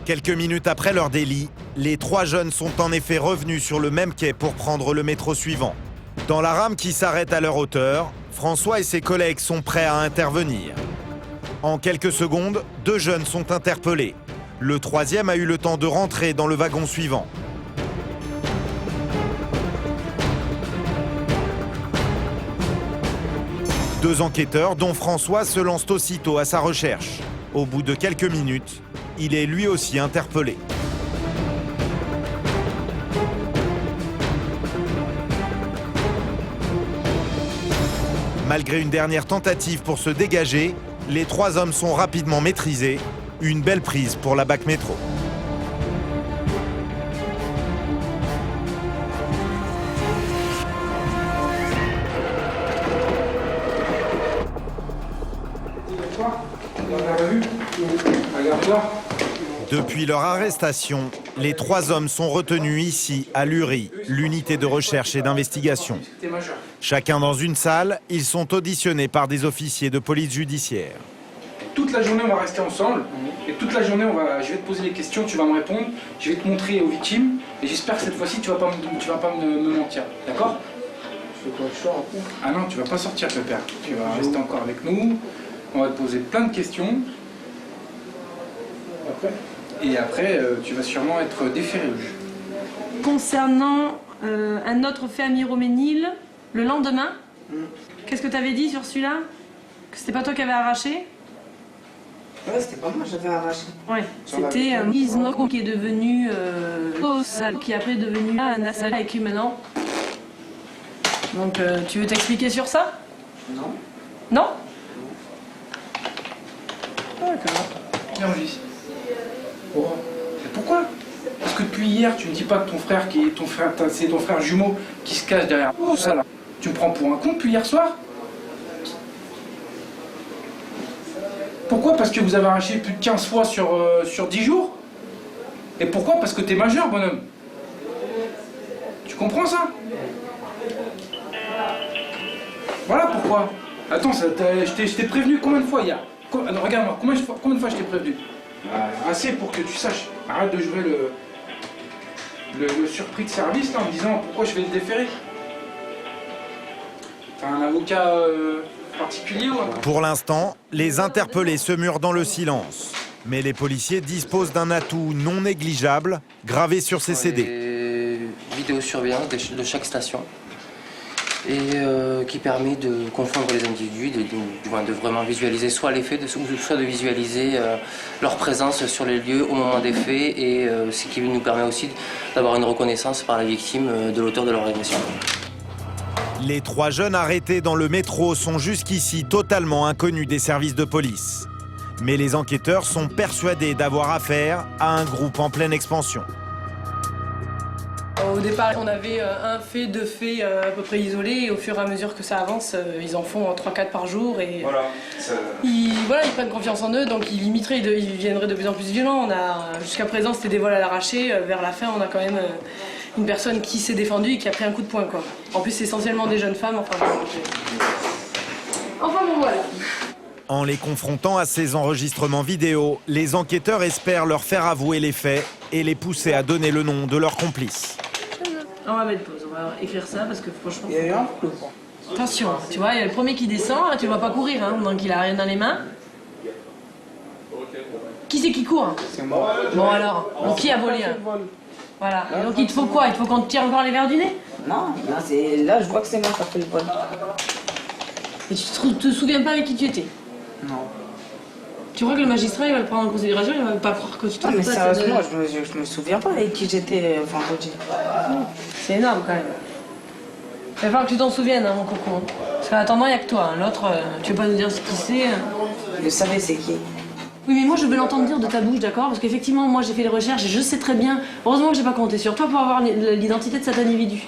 Quelques minutes après leur délit, les 3 jeunes sont en effet revenus sur le même quai pour prendre le métro suivant. Dans la rame qui s'arrête à leur hauteur, François et ses collègues sont prêts à intervenir. En quelques secondes, 2 jeunes sont interpellés. Le 3e a eu le temps de rentrer dans le wagon suivant. Deux enquêteurs, dont François, se lancent aussitôt à sa recherche. Au bout de quelques minutes, il est lui aussi interpellé. Malgré une dernière tentative pour se dégager, les 3 hommes sont rapidement maîtrisés. Une belle prise pour la BAC Métro. Depuis leur arrestation, les 3 hommes sont retenus ici, à l'URI, l'unité de recherche et d'investigation. Chacun dans une salle, ils sont auditionnés par des officiers de police judiciaire. Toute la journée, on va rester ensemble. Et toute la journée, je vais te poser des questions, tu vas me répondre. Je vais te montrer aux victimes. Et j'espère que cette fois-ci, tu vas pas me mentir. D'accord? Ah non, tu vas pas sortir, pépère. Tu vas rester encore avec nous. On va te poser plein de questions. Et après, tu vas sûrement être déféré. Concernant un autre fait à Miroménil, le lendemain, qu'est-ce que tu avais dit sur celui-là? Que c'était pas toi qui avais arraché? Ouais, c'était pas moi, j'avais arraché. Ouais, c'était Isnoko qui est devenu Osal, qui après est devenu Anasala et qui maintenant. Donc tu veux t'expliquer sur ça? Non. Non? D'accord. Viens, Régis. Pourquoi? Parce que depuis hier, tu me dis pas que ton frère, c'est ton frère jumeau qui se cache derrière. Oh, ça là. Tu me prends pour un con depuis hier soir? Pourquoi? Parce que vous avez arraché plus de 15 fois sur 10 jours? Et pourquoi? Parce que t'es majeur, bonhomme. Tu comprends ça? Voilà pourquoi. Attends, je t'ai prévenu combien de fois hier? Regarde-moi, combien de fois je t'ai prévenu? Assez pour que tu saches. Arrête de jouer le surpris de service là, en me disant pourquoi je vais le déférer. T'as un avocat particulier ou un... Pour l'instant, les interpellés se murent dans le silence. Mais les policiers disposent d'un atout non négligeable gravé sur ces CD. Vidéosurveillance de chaque station et qui permet de confondre les individus, de vraiment visualiser soit les faits, soit de visualiser leur présence sur les lieux au moment des faits, et ce qui nous permet aussi d'avoir une reconnaissance par la victime de l'auteur de leur agression. Les 3 jeunes arrêtés dans le métro sont jusqu'ici totalement inconnus des services de police. Mais les enquêteurs sont persuadés d'avoir affaire à un groupe en pleine expansion. Au départ, on avait un fait, 2 faits à peu près isolés, et au fur et à mesure que ça avance, ils en font 3-4 par jour. Et voilà, ils prennent confiance en eux, donc ils limiteraient, ils deviendraient de plus en plus violents. Jusqu'à présent, c'était des vols à l'arraché. Vers la fin, on a quand même une personne qui s'est défendue et qui a pris un coup de poing, quoi. En plus, c'est essentiellement des jeunes femmes. Enfin bon, voilà. En les confrontant à ces enregistrements vidéo, les enquêteurs espèrent leur faire avouer les faits et les pousser à donner le nom de leurs complices. On va mettre pause, on va écrire ça parce que franchement... Il y a eu un coup. Attention, tu vois, il y a le premier qui descend, tu ne vas pas courir, hein, donc il a rien dans les mains. Qui c'est qui court? C'est moi. Bon alors, donc qui a volé? Voilà, et donc il te faut quoi? Il te faut qu'on te tire encore les verres du nez? Non, là je vois que c'est moi qui a fait le vol. Et tu te souviens pas avec qui tu étais? Non. Tu crois que le magistrat il va le prendre en considération? Il va pas croire que tu te Non mais pas sérieusement, je me souviens pas avec qui j'étais vendredi. C'est énorme quand même. Il va falloir que tu t'en souviennes, hein, mon coco. Parce qu'en attendant, il n'y a que toi. Hein. L'autre, tu veux pas nous dire ce qui c'est. Je savais c'est qui. Oui, mais moi je veux l'entendre dire de ta bouche, d'accord? Parce qu'effectivement, moi j'ai fait les recherches et je sais très bien. Heureusement que j'ai pas compté sur toi pour avoir l'identité de cet individu.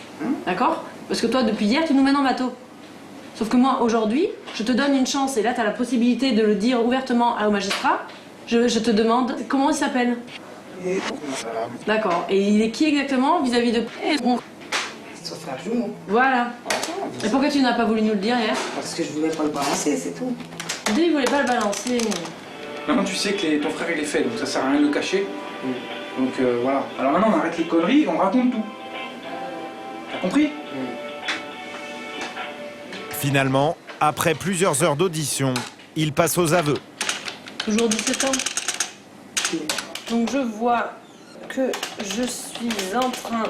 D'accord? Parce que toi, depuis hier, tu nous mènes en bateau. Sauf que moi, aujourd'hui, je te donne une chance et là, tu as la possibilité de le dire ouvertement au magistrat. Je te demande comment il s'appelle. D'accord. Et il est qui exactement vis-à-vis de... Son frère jumeau. Voilà. Et pourquoi tu n'as pas voulu nous le dire hier? Parce que je voulais pas le balancer, c'est tout. Dès il voulait pas le balancer. Maintenant, tu sais que ton frère il est fait, donc ça sert à rien de le cacher. Donc voilà. Alors maintenant, on arrête les conneries et on raconte tout. T'as compris? Finalement, après plusieurs heures d'audition, il passe aux aveux. Toujours 17 ans. Donc je vois que je suis en train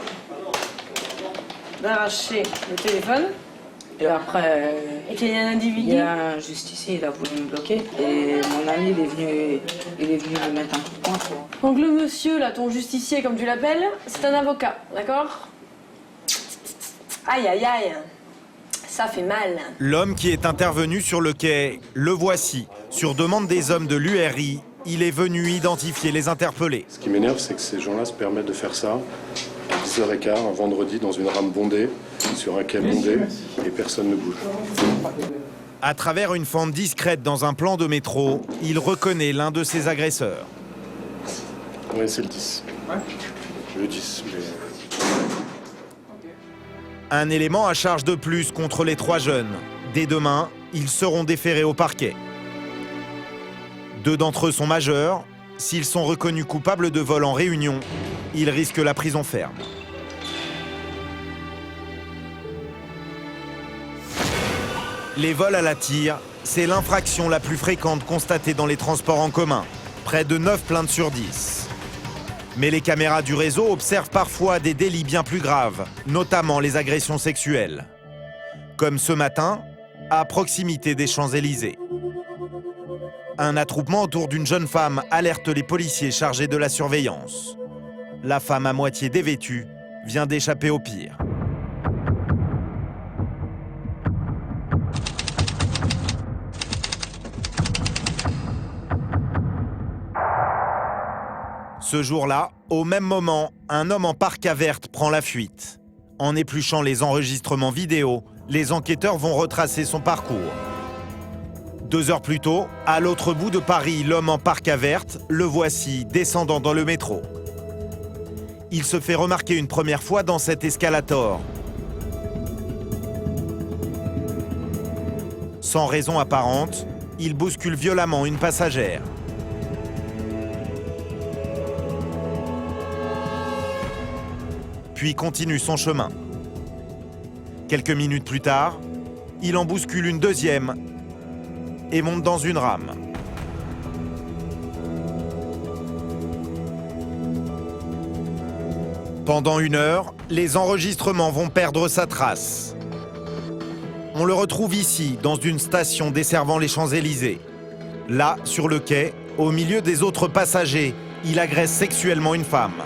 d'arracher le téléphone. Et après, et qu'il y a un individu. Il y a un justicier, il a voulu me bloquer. Et mon ami, il est venu me mettre un coup de poing. Donc le monsieur, là, ton justicier, comme tu l'appelles, c'est un avocat, d'accord? Aïe, aïe, aïe. Ça fait mal. L'homme qui est intervenu sur le quai, le voici. Sur demande des hommes de l'URI, il est venu identifier les interpellés. Ce qui m'énerve, c'est que ces gens-là se permettent de faire ça à 10h15, un vendredi, dans une rame bondée, sur un quai bondé, et personne ne bouge. À travers une fente discrète dans un plan de métro, il reconnaît l'un de ses agresseurs. Oui, c'est le 10. Ouais. Le 10, mais... Un élément à charge de plus contre les 3 jeunes. Dès demain, ils seront déférés au parquet. 2 d'entre eux sont majeurs. S'ils sont reconnus coupables de vol en réunion, ils risquent la prison ferme. Les vols à la tire, c'est l'infraction la plus fréquente constatée dans les transports en commun. Près de 9 plaintes sur 10. Mais les caméras du réseau observent parfois des délits bien plus graves, notamment les agressions sexuelles. Comme ce matin, à proximité des Champs-Élysées. Un attroupement autour d'une jeune femme alerte les policiers chargés de la surveillance. La femme à moitié dévêtue vient d'échapper au pire. Ce jour-là, au même moment, un homme en parka verte prend la fuite. En épluchant les enregistrements vidéo, les enquêteurs vont retracer son parcours. 2 heures plus tôt, à l'autre bout de Paris, l'homme en parka verte, le voici descendant dans le métro. Il se fait remarquer une première fois dans cet escalator. Sans raison apparente, il bouscule violemment une passagère. Puis continue son chemin. Quelques minutes plus tard, il en bouscule une deuxième et monte dans une rame. Pendant 1 heure, les enregistrements vont perdre sa trace. On le retrouve ici, dans une station desservant les Champs-Élysées. Là, sur le quai, au milieu des autres passagers, il agresse sexuellement une femme.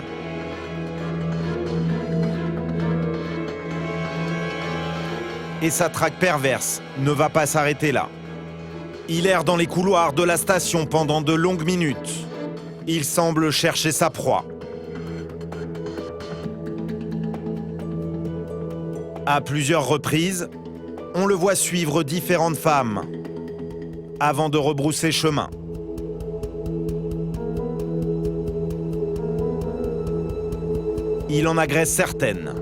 Et sa traque perverse ne va pas s'arrêter là. Il erre dans les couloirs de la station pendant de longues minutes. Il semble chercher sa proie. À plusieurs reprises, on le voit suivre différentes femmes avant de rebrousser chemin. Il en agresse certaines.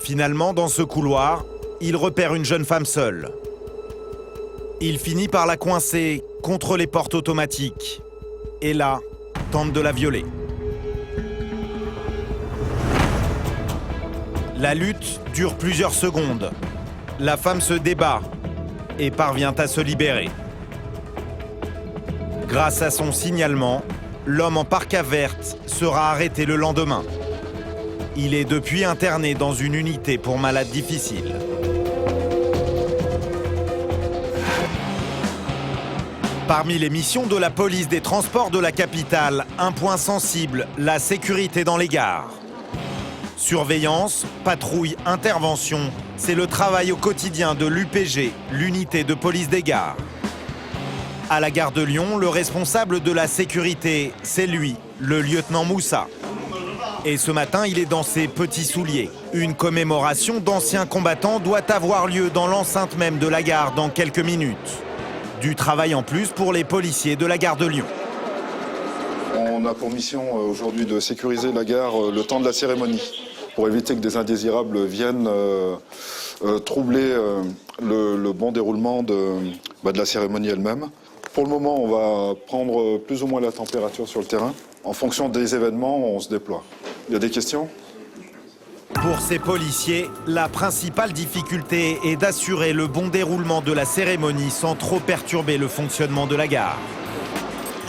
Finalement, dans ce couloir, il repère une jeune femme seule. Il finit par la coincer contre les portes automatiques et là, tente de la violer. La lutte dure plusieurs secondes. La femme se débat et parvient à se libérer. Grâce à son signalement, l'homme en parka verte sera arrêté le lendemain. Il est depuis interné dans une unité pour malades difficiles. Parmi les missions de la police des transports de la capitale, un point sensible, la sécurité dans les gares. Surveillance, patrouille, intervention, c'est le travail au quotidien de l'UPG, l'unité de police des gares. À la gare de Lyon, le responsable de la sécurité, c'est lui, le lieutenant Moussa. Et ce matin, il est dans ses petits souliers. Une commémoration d'anciens combattants doit avoir lieu dans l'enceinte même de la gare dans quelques minutes. Du travail en plus pour les policiers de la gare de Lyon. On a pour mission aujourd'hui de sécuriser la gare le temps de la cérémonie, pour éviter que des indésirables viennent troubler le bon déroulement de la cérémonie elle-même. Pour le moment, on va prendre plus ou moins la température sur le terrain. En fonction des événements, on se déploie. Il y a des questions ? Pour ces policiers, la principale difficulté est d'assurer le bon déroulement de la cérémonie sans trop perturber le fonctionnement de la gare.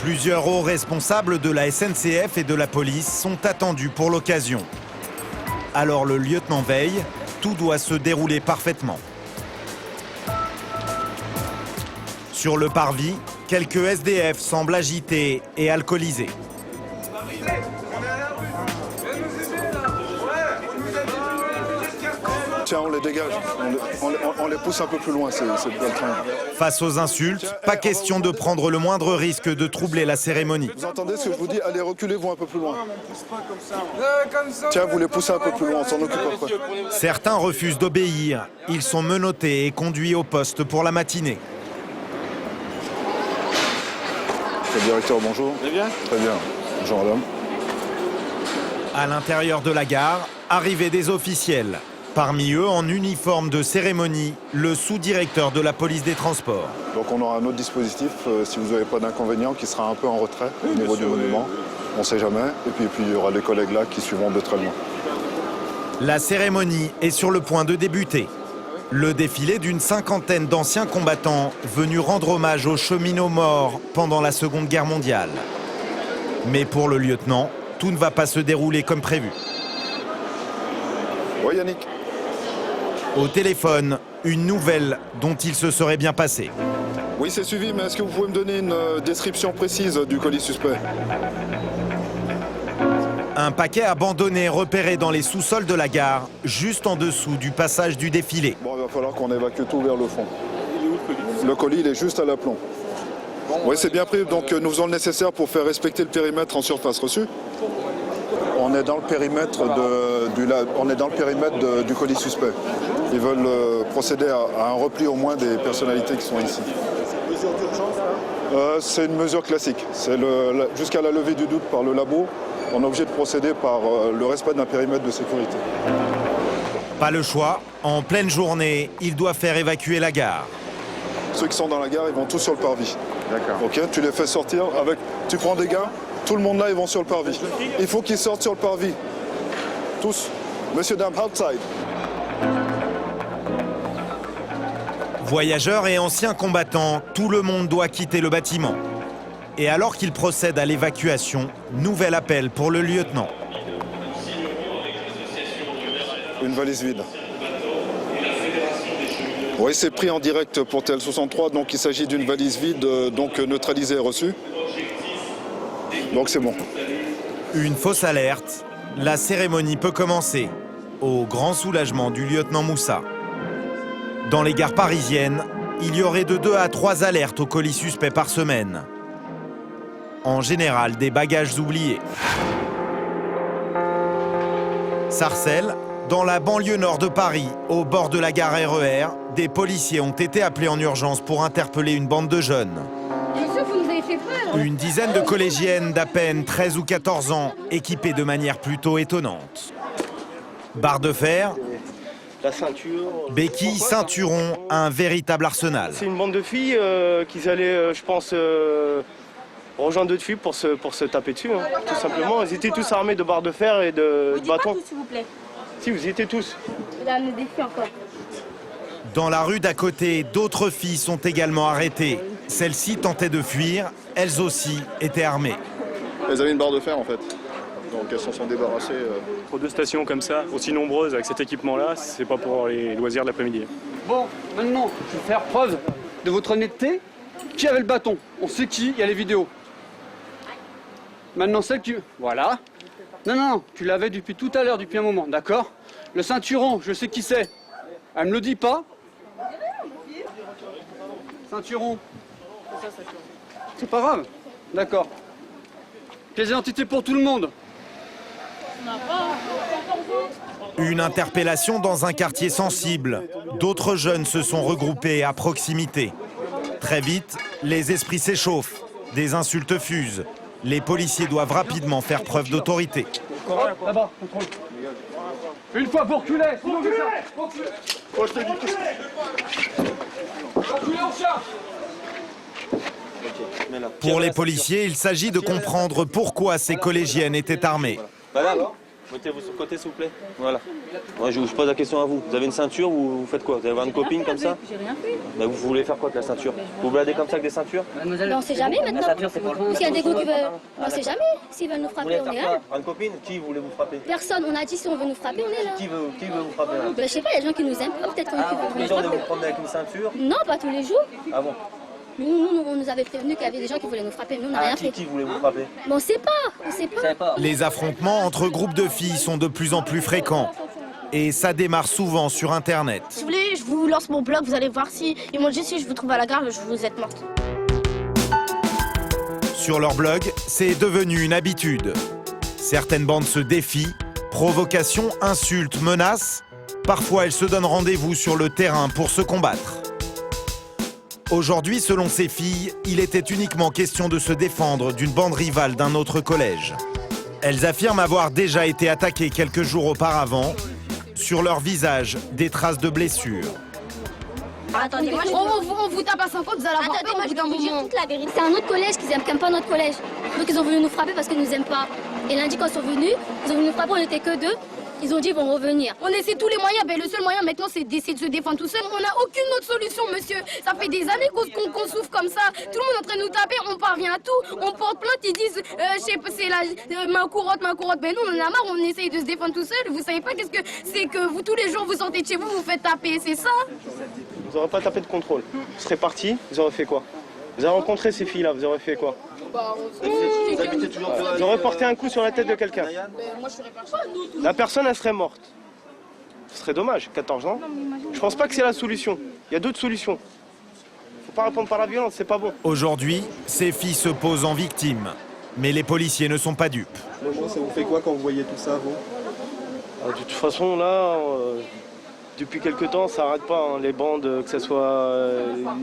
Plusieurs hauts responsables de la SNCF et de la police sont attendus pour l'occasion. Alors le lieutenant veille, tout doit se dérouler parfaitement. Sur le parvis, quelques SDF semblent agités et alcoolisés. Tiens, on les dégage, on les pousse un peu plus loin, c'est le train. Face aux insultes, pas question de prendre le moindre risque de troubler la cérémonie. Vous entendez ce que je vous dis? Allez, reculez-vous un peu plus loin. Tiens, vous les poussez un peu plus loin, on s'en occupe après. Certains refusent d'obéir. Ils sont menottés et conduits au poste pour la matinée. Le directeur, bonjour. Très bien. Très bien. Bonjour, madame. À l'intérieur de la gare, arrivée des officiels. Parmi eux, en uniforme de cérémonie, le sous-directeur de la police des transports. Donc on aura un autre dispositif, si vous n'avez pas d'inconvénient, qui sera un peu en retrait au niveau du monument. On ne sait jamais. Et puis il y aura des collègues là qui suivront de très loin. La cérémonie est sur le point de débuter. Le défilé d'une 50aine d'anciens combattants venus rendre hommage aux cheminots morts pendant la Seconde Guerre mondiale. Mais pour le lieutenant, tout ne va pas se dérouler comme prévu. Oui, Yannick. Au téléphone, une nouvelle dont il se serait bien passé. Oui, c'est suivi, mais est-ce que vous pouvez me donner une description précise du colis suspect? Un paquet abandonné repéré dans les sous-sols de la gare, juste en dessous du passage du défilé. Bon, il va falloir qu'on évacue tout vers le fond. Le colis, il est juste à l'aplomb. Oui, c'est bien pris, donc nous faisons le nécessaire pour faire respecter le périmètre en surface reçue. On est dans le périmètre, du colis suspect. Ils veulent procéder à un repli au moins des personnalités qui sont ici. Mesure d'urgence, là? C'est une mesure classique. Jusqu'à la levée du doute par le labo, on est obligé de procéder par le respect d'un périmètre de sécurité. Pas le choix, en pleine journée, il doit faire évacuer la gare. Ceux qui sont dans la gare, ils vont tous sur le parvis. D'accord. Ok, tu les fais sortir avec. Tu prends des gars, tout le monde là, ils vont sur le parvis. Il faut qu'ils sortent sur le parvis. Tous. Monsieur, dame, outside. Voyageurs et anciens combattants, tout le monde doit quitter le bâtiment. Et alors qu'il procède à l'évacuation, nouvel appel pour le lieutenant. Une valise vide. Oui, c'est pris en direct pour TL63, donc il s'agit d'une valise vide, donc neutralisée et reçue. Donc c'est bon. Une fausse alerte, la cérémonie peut commencer, au grand soulagement du lieutenant Moussa. Dans les gares parisiennes, il y aurait de 2 à 3 alertes au colis suspect par semaine. En général, des bagages oubliés. Sarcelles, dans la banlieue nord de Paris, au bord de la gare RER, des policiers ont été appelés en urgence pour interpeller une bande de jeunes. Vous nous avez fait peur. Une dizaine de collégiennes d'à peine 13 ou 14 ans, équipées de manière plutôt étonnante. Barre de fer, La ceinture. béquilles, ceinturons, un véritable arsenal. C'est une bande de filles qui allaient, je pense, rejoindre d'autres filles pour se taper dessus, hein, tout simplement. Ils étaient tous armés de barres de fer et de bâtons. S'il vous plaît. Si, vous y étiez tous. Il a amené des filles encore. Dans la rue d'à côté, d'autres filles sont également arrêtées. Celles-ci tentaient de fuir, elles aussi étaient armées. Elles avaient une barre de fer en fait, donc elles s'en sont débarrassées. Pour 2 stations comme ça, aussi nombreuses avec cet équipement-là, c'est pas pour les loisirs de l'après-midi. Bon, maintenant, je vais faire preuve de votre honnêteté. Qui avait le bâton? On sait qui, il y a les vidéos. Maintenant, celle qui... Voilà. Non, tu l'avais depuis tout à l'heure, depuis un moment, d'accord? Le ceinturon, je sais qui c'est. Elle me le dit pas. Ceinturon. C'est pas grave. D'accord. Pièce d'identité pour tout le monde. Une interpellation dans un quartier sensible. D'autres jeunes se sont regroupés à proximité. Très vite, les esprits s'échauffent. Des insultes fusent. Les policiers doivent rapidement faire preuve d'autorité. Là-bas, contrôle. Une fois pour reculer. Reculer. Oh, je te dis. Reculer, on charge. Pour les policiers, il s'agit de comprendre pourquoi ces collégiennes étaient armées. Madame, mettez-vous sur le côté, s'il vous plaît. Voilà. Moi, je pose la question à vous. Vous avez une ceinture ou vous faites quoi? Vous allez avoir une copine comme ça? J'ai rien fait. Bah, vous voulez faire quoi avec la ceinture? Vous bladez comme ça avec des ceintures? Mais on sait jamais maintenant. S'il y a des gars qui veulent. On sait jamais. S'ils veulent nous Vous frapper, voulez on est faire là. quoi? Une copine? Qui voulez vous frapper? Personne. On a dit si on veut nous frapper, on est là. Qui veut vous frapper là? Ben, je sais pas, il y a des gens qui nous aiment pas. Peut-être qu'on Tous les nous jours, de frapper. vous promener avec une ceinture? Non, pas tous les jours. Ah bon? Nous, on nous avait prévenu qu'il y avait des gens qui voulaient nous frapper. Nous, on n'a rien fait. Qui voulait vous frapper? Mais on sait pas. On sait pas. Les affrontements entre groupes de filles sont de plus en plus fréquents. Et ça démarre souvent sur Internet. Si vous voulez, je vous lance mon blog, vous allez voir si. Ils m'ont dit si je vous trouve à la gare, je vous êtes morte. Sur leur blog, c'est devenu une habitude. Certaines bandes se défient, provocations, insultes, menaces. Parfois, elles se donnent rendez-vous sur le terrain pour se combattre. Aujourd'hui, selon ces filles, il était uniquement question de se défendre d'une bande rivale d'un autre collège. Elles affirment avoir déjà été attaquées quelques jours auparavant. Sur leur visage, des traces de blessures. Attendez, moi, on vous tape à 50, vous allez avoir peur au bout d'un moment. Toute la vérité. C'est un autre collège qui n'aime pas notre collège. Donc ils ont voulu nous frapper parce qu'ils nous aiment pas. Et lundi, quand ils sont venus nous frapper, on n'était que 2. Ils ont dit ils vont revenir. On essaie tous les moyens, le seul moyen maintenant c'est d'essayer de se défendre tout seul. On n'a aucune autre solution, monsieur. Ça fait des années qu'on souffre comme ça. Tout le monde est en train de nous taper, on parvient à tout. On porte plainte, ils disent c'est la main courotte. Ben nous on en a marre, on essaye de se défendre tout seul. Vous savez pas qu'est-ce que c'est que vous tous les jours vous sortez de chez vous, vous faites taper, c'est ça? Vous n'aurez pas tapé de contrôle. Vous serez parti, vous aurez fait quoi? Vous avez rencontré ces filles-là, vous aurez fait quoi? Vous aurez porté un coup sur la tête de quelqu'un. La personne, elle serait morte. Ce serait dommage, 14 ans. Je pense pas que c'est la solution. Il y a d'autres solutions. Faut pas répondre par la violence, c'est pas bon. Aujourd'hui, ces filles se posent en victimes. Mais les policiers ne sont pas dupes. Ça vous fait quoi quand vous voyez tout ça, vous? De toute façon, là, depuis quelque temps, ça n'arrête pas. Les bandes, que ce soit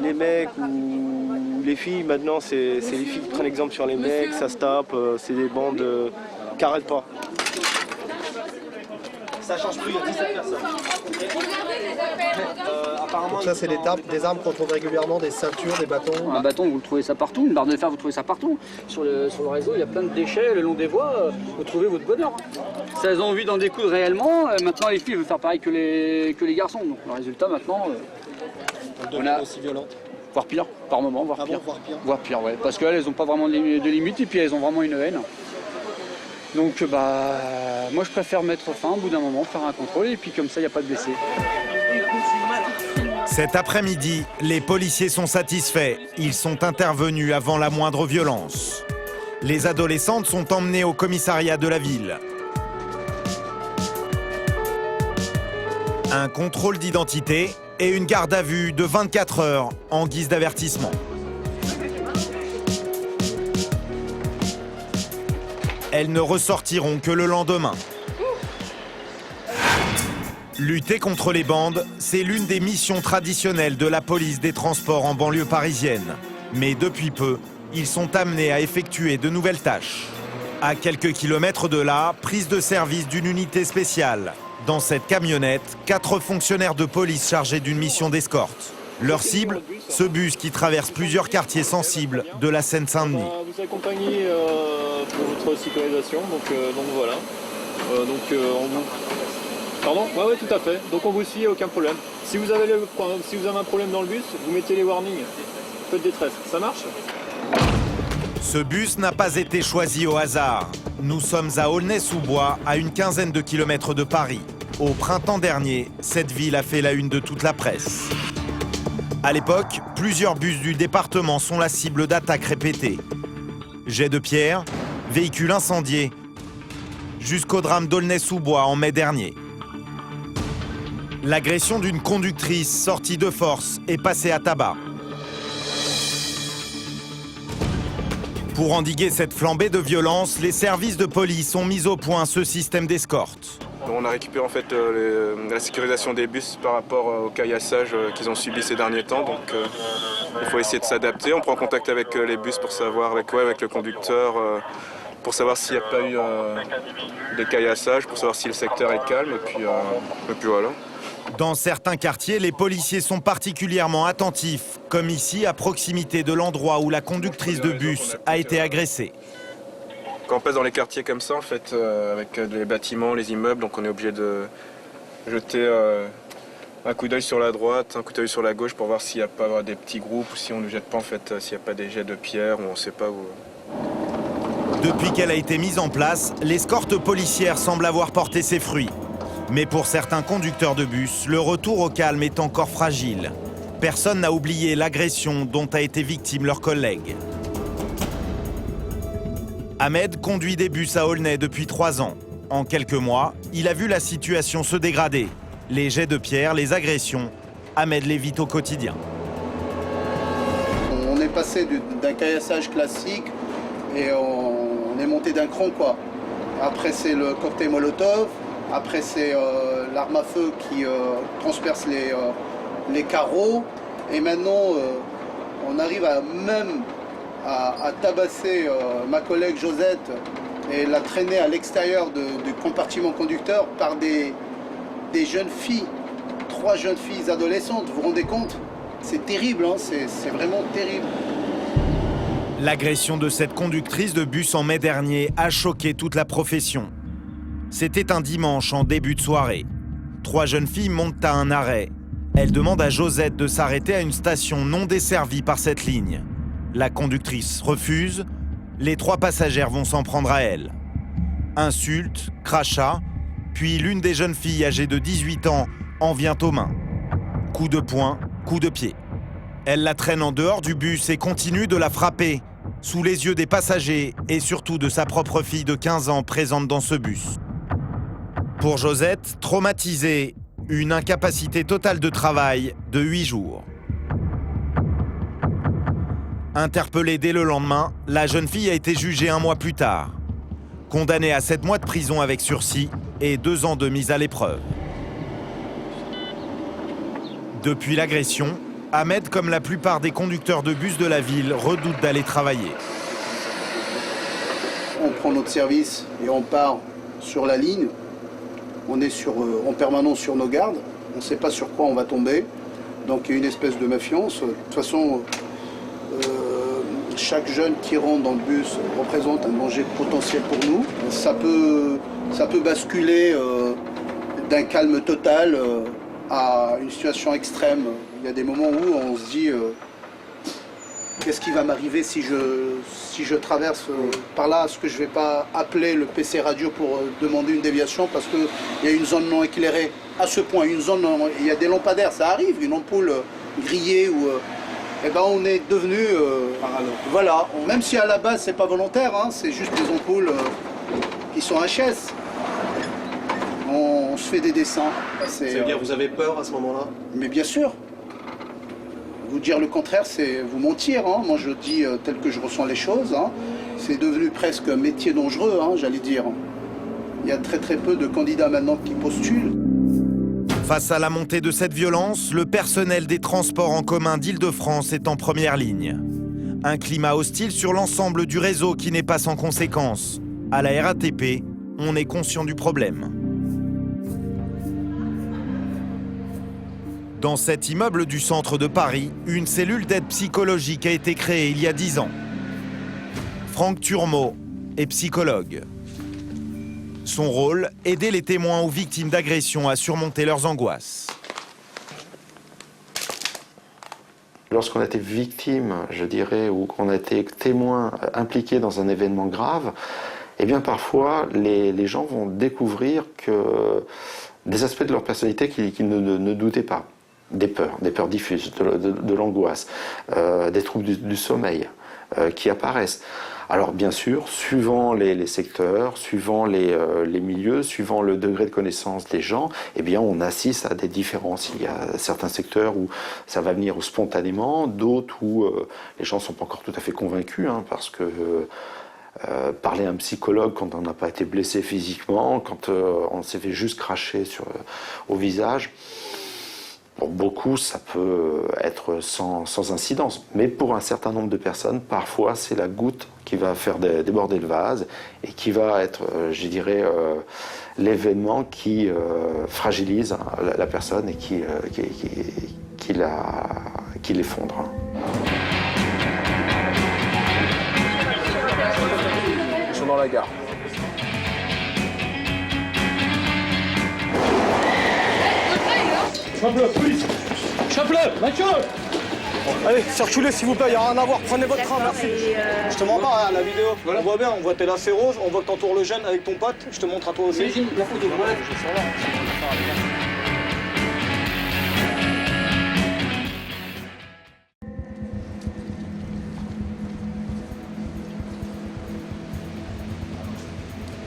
les mecs ou les filles, maintenant, c'est les filles qui prennent exemple sur les mecs, ça se tape, c'est des bandes qui n'arrêtent pas. Ça change plus, il y a 17 personnes. Donc ça, c'est l'étape des armes qu'on trouve régulièrement, des ceintures, des bâtons. Un bâton, vous le trouvez ça partout. Une barre de fer, vous trouvez ça partout. Sur le réseau, il y a plein de déchets le long des voies. Vous trouvez votre bonheur. Si elles ont envie d'en découdre réellement, maintenant les filles veulent faire pareil que les garçons. Donc le résultat maintenant, on a aussi violente. Voire pire, par moment, voire pire. Voire pire, ouais. Parce qu'elles n'ont pas vraiment de limite et puis elles ont vraiment une haine. Donc moi je préfère mettre fin au bout d'un moment, faire un contrôle et puis comme ça il n'y a pas de blessés. Cet après-midi, les policiers sont satisfaits. Ils sont intervenus avant la moindre violence. Les adolescentes sont emmenées au commissariat de la ville. Un contrôle d'identité et une garde à vue de 24 heures en guise d'avertissement. Elles ne ressortiront que le lendemain. Lutter contre les bandes, c'est l'une des missions traditionnelles de la police des transports en banlieue parisienne. Mais depuis peu, ils sont amenés à effectuer de nouvelles tâches. À quelques kilomètres de là, prise de service d'une unité spéciale. Dans cette camionnette, 4 fonctionnaires de police chargés d'une mission d'escorte. Leur cible, ce bus qui traverse plusieurs quartiers sensibles de la Seine-Saint-Denis. Vous accompagnez pour votre sécurisation, donc voilà. On vous... Pardon? Ouais, tout à fait. Donc on vous suit, aucun problème. Si vous avez un problème dans le bus, vous mettez les warnings. Feu de détresse. Ça marche? Ce bus n'a pas été choisi au hasard. Nous sommes à Aulnay-sous-Bois, à une quinzaine de kilomètres de Paris. Au printemps dernier, cette ville a fait la une de toute la presse. À l'époque, plusieurs bus du département sont la cible d'attaques répétées. Jets de pierre, véhicules incendiés, jusqu'au drame d'Aulnay-sous-Bois en mai dernier. L'agression d'une conductrice sortie de force est passée à tabac. Pour endiguer cette flambée de violence, les services de police ont mis au point ce système d'escorte. On a récupéré en fait la sécurisation des bus par rapport au caillassage qu'ils ont subi ces derniers temps. Donc il faut essayer de s'adapter. On prend contact avec les bus pour savoir, avec le conducteur, pour savoir s'il n'y a pas eu des caillassages, pour savoir si le secteur est calme. Et puis voilà. Dans certains quartiers, les policiers sont particulièrement attentifs, comme ici à proximité de l'endroit où la conductrice de bus a été agressée. Quand on passe dans les quartiers comme ça, en fait, avec les bâtiments, les immeubles, donc on est obligé de jeter un coup d'œil sur la droite, un coup d'œil sur la gauche pour voir s'il n'y a pas des petits groupes ou si on ne jette pas, en fait, s'il n'y a pas des jets de pierre ou on ne sait pas où. Depuis qu'elle a été mise en place, l'escorte policière semble avoir porté ses fruits. Mais pour certains conducteurs de bus, le retour au calme est encore fragile. Personne n'a oublié l'agression dont a été victime leur collègue. Ahmed conduit des bus à Aulnay depuis 3 ans. En quelques mois, il a vu la situation se dégrader. Les jets de pierre, les agressions, Ahmed les vit au quotidien. On est passé d'un caillassage classique et on est monté d'un cran, quoi. Après c'est le cocktail Molotov, après c'est l'arme à feu qui transperce les carreaux et maintenant on arrive à tabasser ma collègue Josette et la traîner à l'extérieur du compartiment conducteur par des jeunes filles, 3 jeunes filles adolescentes, vous vous rendez compte? C'est terrible, hein, c'est vraiment terrible. L'agression de cette conductrice de bus en mai dernier a choqué toute la profession. C'était un dimanche en début de soirée. 3 jeunes filles montent à un arrêt. Elles demandent à Josette de s'arrêter à une station non desservie par cette ligne. La conductrice refuse. Les 3 passagères vont s'en prendre à elle. Insultes, crachats, puis l'une des jeunes filles âgées de 18 ans en vient aux mains. Coup de poing, coup de pied. Elle la traîne en dehors du bus et continue de la frapper, sous les yeux des passagers et surtout de sa propre fille de 15 ans présente dans ce bus. Pour Josette, traumatisée, une incapacité totale de travail de 8 jours. Interpellée dès le lendemain, la jeune fille a été jugée 1 mois plus tard. Condamnée à 7 mois de prison avec sursis et 2 ans de mise à l'épreuve. Depuis l'agression, Ahmed, comme la plupart des conducteurs de bus de la ville, redoute d'aller travailler. On prend notre service et on part sur la ligne. On est en permanence sur nos gardes. On ne sait pas sur quoi on va tomber. Donc il y a une espèce de méfiance. De toute façon, chaque jeune qui rentre dans le bus représente un danger potentiel pour nous. Ça peut basculer d'un calme total à une situation extrême. Il y a des moments où on se dit qu'est-ce qui va m'arriver si je traverse par là? Est-ce que je ne vais pas appeler le PC radio pour demander une déviation parce qu'il y a une zone non éclairée? À ce point, il y a des lampadaires, ça arrive, une ampoule grillée ou... eh ben on est devenu... voilà, même si à la base c'est pas volontaire, hein, c'est juste des ampoules qui sont HS. On se fait des dessins. Ça veut dire que vous avez peur à ce moment-là? Mais bien sûr. Vous dire le contraire, c'est vous mentir. Hein. Moi, je dis tel que je ressens les choses. Hein. C'est devenu presque un métier dangereux, hein, j'allais dire. Il y a très peu de candidats maintenant qui postulent. Face à la montée de cette violence, le personnel des transports en commun d'Île-de-France est en première ligne. Un climat hostile sur l'ensemble du réseau qui n'est pas sans conséquences. À la RATP, on est conscient du problème. Dans cet immeuble du centre de Paris, une cellule d'aide psychologique a été créée il y a 10 ans. Franck Turmot est psychologue. Son rôle, aider les témoins ou victimes d'agressions à surmonter leurs angoisses. Lorsqu'on a été victime, je dirais, ou qu'on a été témoin impliqué dans un événement grave, eh bien parfois les gens vont découvrir des aspects de leur personnalité qu'ils ne doutaient pas. Des peurs diffuses, de l'angoisse, des troubles du sommeil qui apparaissent. Alors bien sûr, suivant les secteurs, suivant les milieux, suivant le degré de connaissance des gens, eh bien on assiste à des différences. Il y a certains secteurs où ça va venir spontanément, d'autres où les gens ne sont pas encore tout à fait convaincus, hein, parce que parler à un psychologue quand on n'a pas été blessé physiquement, quand on s'est fait juste cracher au visage, pour beaucoup, ça peut être sans incidence. Mais pour un certain nombre de personnes, parfois, c'est la goutte qui va faire déborder le vase et qui va être, je dirais, l'événement qui fragilise la personne et qui l'effondre. Ils sont dans la gare. Chope-le, police! Chope-le, Mathieu! Allez, circulez s'il vous plaît, il n'y a rien à voir, prenez votre train, merci. Je te mens pas, hein, la vidéo, on voit bien, on voit t'es lacet rose, on voit que t'entoures le jeune avec ton pote, je te montre à toi aussi. La photo, ouais.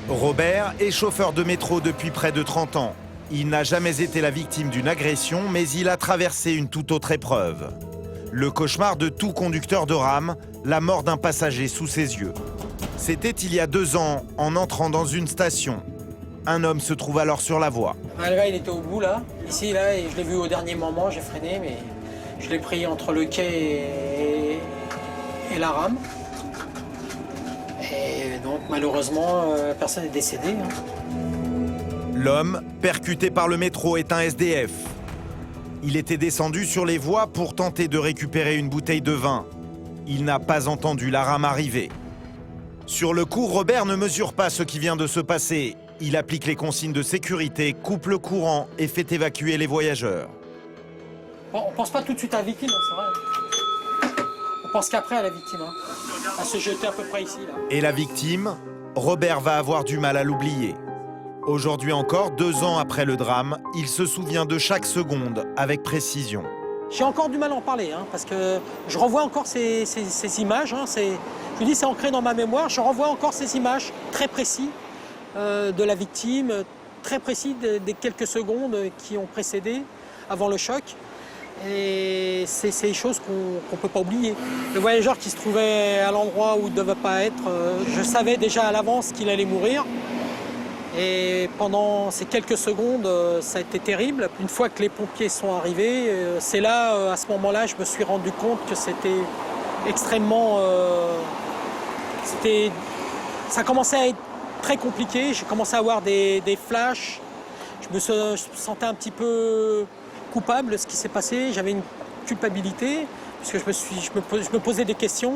Robert est chauffeur de métro depuis près de 30 ans. Il n'a jamais été la victime d'une agression, mais il a traversé une toute autre épreuve. Le cauchemar de tout conducteur de rame, la mort d'un passager sous ses yeux. C'était il y a 2 ans, en entrant dans une station. Un homme se trouve alors sur la voie. Le gars, il était au bout, là. Ici, là, et je l'ai vu au dernier moment, j'ai freiné, mais je l'ai pris entre le quai et la rame. Et donc, malheureusement, personne n'est décédé. Hein. L'homme, percuté par le métro, est un SDF. Il était descendu sur les voies pour tenter de récupérer une bouteille de vin. Il n'a pas entendu la rame arriver. Sur le coup, Robert ne mesure pas ce qui vient de se passer. Il applique les consignes de sécurité, coupe le courant et fait évacuer les voyageurs. Bon, on pense pas tout de suite à la victime, c'est vrai. On pense qu'après à la victime, à se jeter à peu près ici. Là. Et la victime, Robert va avoir du mal à l'oublier. Aujourd'hui encore, 2 ans après le drame, il se souvient de chaque seconde avec précision. J'ai encore du mal à en parler, parce que je revois encore ces images. Je vous dis, c'est ancré dans ma mémoire. Je revois encore ces images très précises de la victime, très précis des quelques secondes qui ont précédé avant le choc. Et c'est des choses qu'on ne peut pas oublier. Le voyageur qui se trouvait à l'endroit où il ne devait pas être, je savais déjà à l'avance qu'il allait mourir. Et pendant ces quelques secondes, ça a été terrible. Une fois que les pompiers sont arrivés, c'est là, à ce moment-là, je me suis rendu compte que c'était extrêmement... ça commençait à être très compliqué. J'ai commencé à avoir des flashs. Je me sentais un petit peu coupable de ce qui s'est passé. J'avais une culpabilité, puisque je me posais des questions.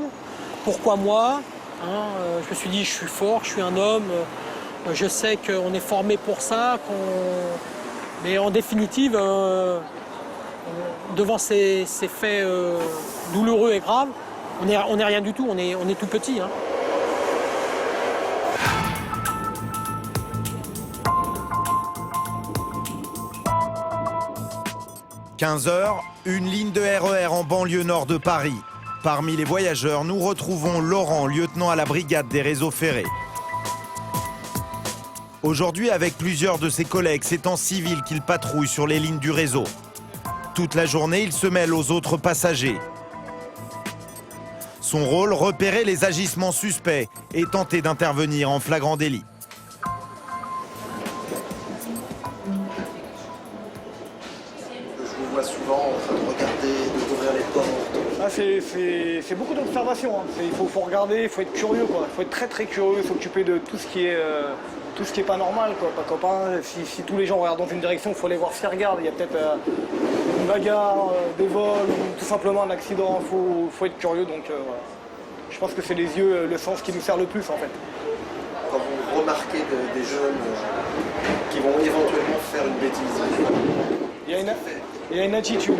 Pourquoi moi Je me suis dit, je suis fort, je suis un homme. Je sais qu'on est formé pour ça, mais en définitive, devant ces faits douloureux et graves, on est rien du tout, on est tout petit. 15h, une ligne de RER en banlieue nord de Paris. Parmi les voyageurs, nous retrouvons Laurent, lieutenant à la brigade des réseaux ferrés. Aujourd'hui, avec plusieurs de ses collègues, c'est en civil qu'il patrouille sur les lignes du réseau. Toute la journée, il se mêle aux autres passagers. Son rôle, repérer les agissements suspects et tenter d'intervenir en flagrant délit. Je vous vois souvent en train de regarder, d'ouvrir les portes. Ah, c'est beaucoup d'observation. Il faut regarder, il faut être curieux. Il faut être très très curieux, s'occuper de tout ce qui est pas normal, pas copain. Si tous les gens regardent dans une direction, il faut les voir s'ils regardent. Il y a peut-être une bagarre, des vols, ou tout simplement un accident. Il faut être curieux. Donc voilà. Je pense que c'est les yeux, le sens qui nous sert le plus en fait. Quand vous remarquez des jeunes qui vont éventuellement faire une bêtise. Il y a une attitude.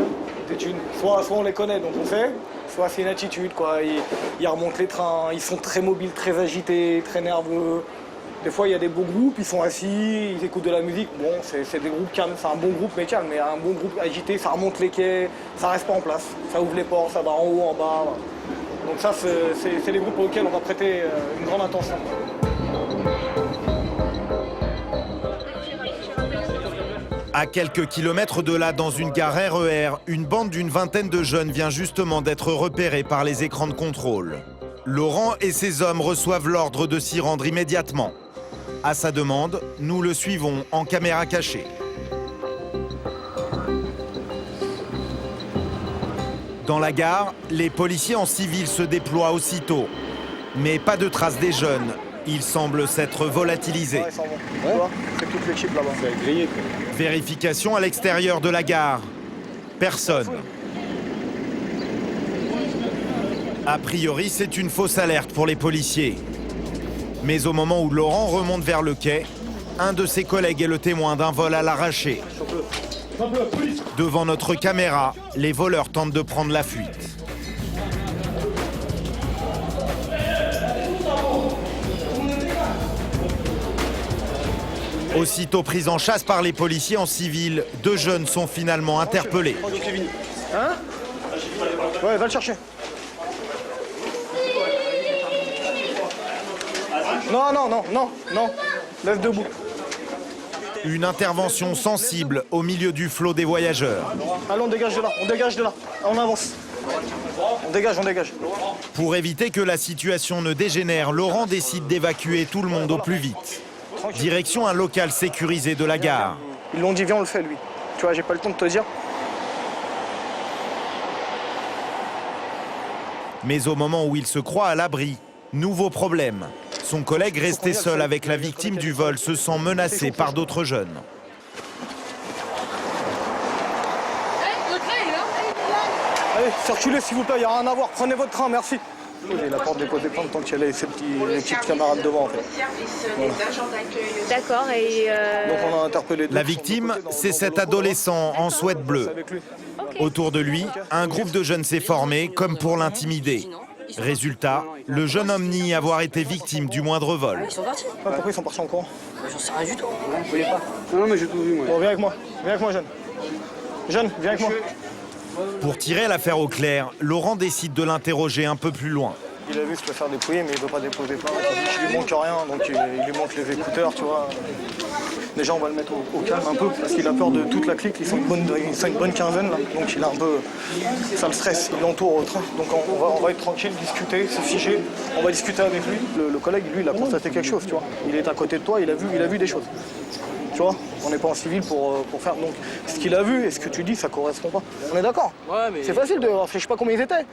Soit on les connaît, donc on sait, soit c'est une attitude. Ils remontent les trains, ils sont très mobiles, très agités, très nerveux. Des fois, il y a des beaux groupes, ils sont assis, ils écoutent de la musique. Bon, c'est des groupes calmes, c'est un bon groupe mais calme. Mais un bon groupe agité, ça remonte les quais, ça reste pas en place. Ça ouvre les portes, ça va en haut, en bas. Donc ça, c'est les groupes auxquels on va prêter une grande attention. À quelques kilomètres de là, dans une gare RER, une bande d'une vingtaine de jeunes vient justement d'être repérée par les écrans de contrôle. Laurent et ses hommes reçoivent l'ordre de s'y rendre immédiatement. À sa demande, nous le suivons en caméra cachée. Dans la gare, les policiers en civil se déploient aussitôt. Mais pas de traces des jeunes. Ils semblent s'être volatilisés. Ouais, c'est toute l'équipe là-bas. C'est grillé. Vérification à l'extérieur de la gare. Personne. A priori, c'est une fausse alerte pour les policiers. Mais au moment où Laurent remonte vers le quai, un de ses collègues est le témoin d'un vol à l'arraché. Devant notre caméra, les voleurs tentent de prendre la fuite. Aussitôt pris en chasse par les policiers en civil, 2 jeunes sont finalement interpellés. Hein? Ouais, va le chercher. Non. Laisse debout. Une intervention sensible au milieu du flot des voyageurs. Allez, on dégage de là. On avance. On dégage. Pour éviter que la situation ne dégénère, Laurent décide d'évacuer tout le monde au plus vite. Direction un local sécurisé de la gare. Ils l'ont dit, viens, on le fait, lui. Tu vois, j'ai pas le temps de te dire. Mais au moment où il se croit à l'abri, nouveau problème. Son collègue resté seul avec la victime du vol se sent menacé par d'autres jeunes. Allez, circulez s'il vous plaît, il n'y a rien à voir. Prenez votre train, merci. Et il a pas déposé plainte tant qu'il y a les petites camarades devant en fait. Voilà. D'accord, et... Donc on a interpellé deux. La victime, c'est cet adolescent en sweat bleu. Autour de lui, un groupe de jeunes s'est formé comme pour l'intimider. Résultat, le jeune homme nie avoir été victime du moindre vol. Ils sont partis. Pourquoi ils sont partis en courant? J'en sais rien du tout. Je voulais pas. Non, mais j'ai tout vu, moi. Bon, viens avec moi. Viens avec moi, jeune. Jeune, viens avec moi. Pour tirer l'affaire au clair, Laurent décide de l'interroger un peu plus loin. Il a vu se faire dépouiller, mais il ne veut pas déposer plainte. Il lui manque rien, donc il lui manque les écouteurs, tu vois. Déjà, on va le mettre au calme un peu, parce qu'il a peur de toute la clique. Ils sont une bonne quinzaine, là. Donc il a un peu... Ça le stresse, il l'entoure au train. Donc on va être tranquille, discuter, se figer. On va discuter avec lui. Le collègue, lui, il a constaté quelque chose, tu vois. Il est à côté de toi, il a vu des choses. Tu vois, on n'est pas en civil pour faire... Donc, ce qu'il a vu et ce que tu dis, ça correspond pas. On est d'accord? Ouais, mais... C'est facile de... Je sais pas combien ils étaient.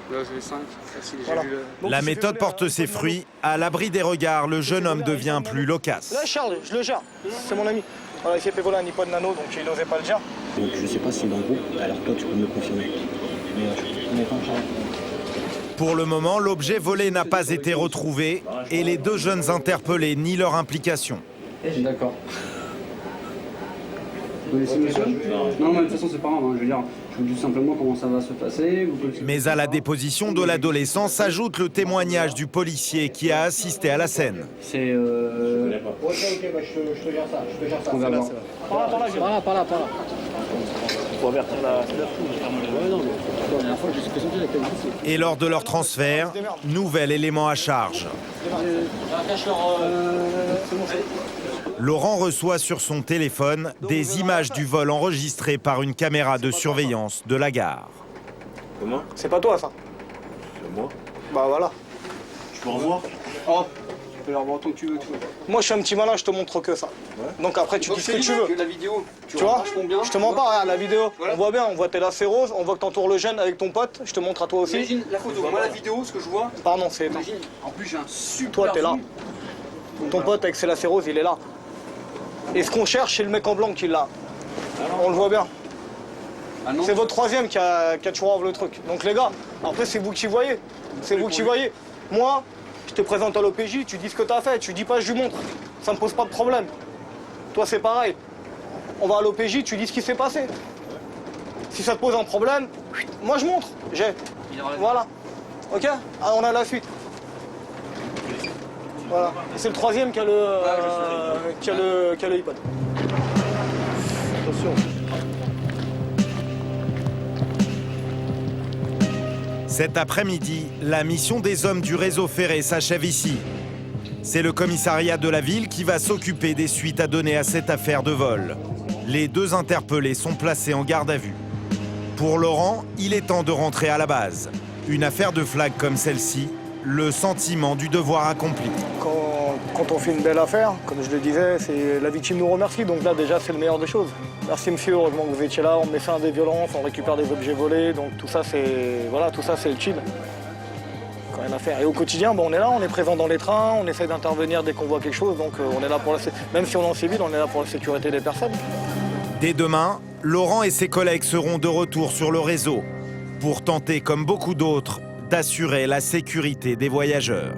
Là, j'ai 5. Facile, voilà. La méthode porte ses fruits. À l'abri des regards, le jeune homme devient plus loquace. Là, Charles, je le gère. C'est mon ami. Voilà, il s'est fait voler un iPod Nano, donc il n'osait pas le dire. Donc, je sais pas si dans le groupe, alors toi, tu peux me le confirmer. Mais on est pas en charge. Pour le moment, l'objet volé n'a pas été retrouvé et les deux jeunes interpellés nient leur implication. D'accord. Vous connaissez monsieur? Non, mais de toute façon, c'est pas grave. Hein. Je veux dire, je vous dis simplement comment ça va se passer. Mais à la déposition de l'adolescent s'ajoute le témoignage du policier qui a assisté à la scène. C'est... Ok, bah, je te gère ça. On va voir. Par là. Pour avertir la Et lors de leur transfert, nouvel élément à charge. Laurent reçoit sur son téléphone des images du vol enregistrées par une caméra de surveillance de la gare. Comment? C'est pas toi, ça? C'est moi. Bah voilà. Je peux revoir? Oh, tu peux leur voir tant que tu veux. Moi, je suis un petit malin, je te montre que ça. Ouais. Donc après, tu dis ce que tu veux. La vidéo, tu vois? Je te mens pas, regarde la vidéo. Voilà. On voit bien, on voit tes lacets roses, on voit que t'entoures le jeune avec ton pote. Je te montre à toi aussi. Imagine la photo, moi la vidéo, ce que je vois. Pardon, c'est... Imagine, en plus j'ai un super... Toi, t'es là. Ton pote avec ses lacets roses, il est là. Et ce qu'on cherche, c'est le mec en blanc qui l'a. On le voit bien. Ah c'est votre troisième qui a tué le truc. Donc les gars, après c'est vous qui voyez. C'est vous qui voyez. Moi, je te présente à l'OPJ, tu dis ce que t'as fait, tu dis pas je lui montre. Ça me pose pas de problème. Toi c'est pareil. On va à l'OPJ, tu dis ce qui s'est passé. Si ça te pose un problème, moi je montre. Voilà. Ok? Ah, on a la suite. Voilà. C'est le troisième qui a le iPod. Attention. Cet après-midi, la mission des hommes du réseau ferré s'achève ici. C'est le commissariat de la ville qui va s'occuper des suites à donner à cette affaire de vol. Les deux interpellés sont placés en garde à vue. Pour Laurent, il est temps de rentrer à la base. Une affaire de flag comme celle-ci, le sentiment du devoir accompli. Quand on fait une belle affaire, comme je le disais, la victime nous remercie, donc là déjà c'est le meilleur des choses. Merci monsieur, heureusement que vous étiez là, on met fin à des violences, on récupère des objets volés, donc tout ça c'est le chill. Quand rien à faire. Et au quotidien, on est là, on est présent dans les trains, on essaie d'intervenir dès qu'on voit quelque chose, donc on est là pour même si on est en civil, on est là pour la sécurité des personnes. Dès demain, Laurent et ses collègues seront de retour sur le réseau pour tenter, comme beaucoup d'autres, d'assurer la sécurité des voyageurs.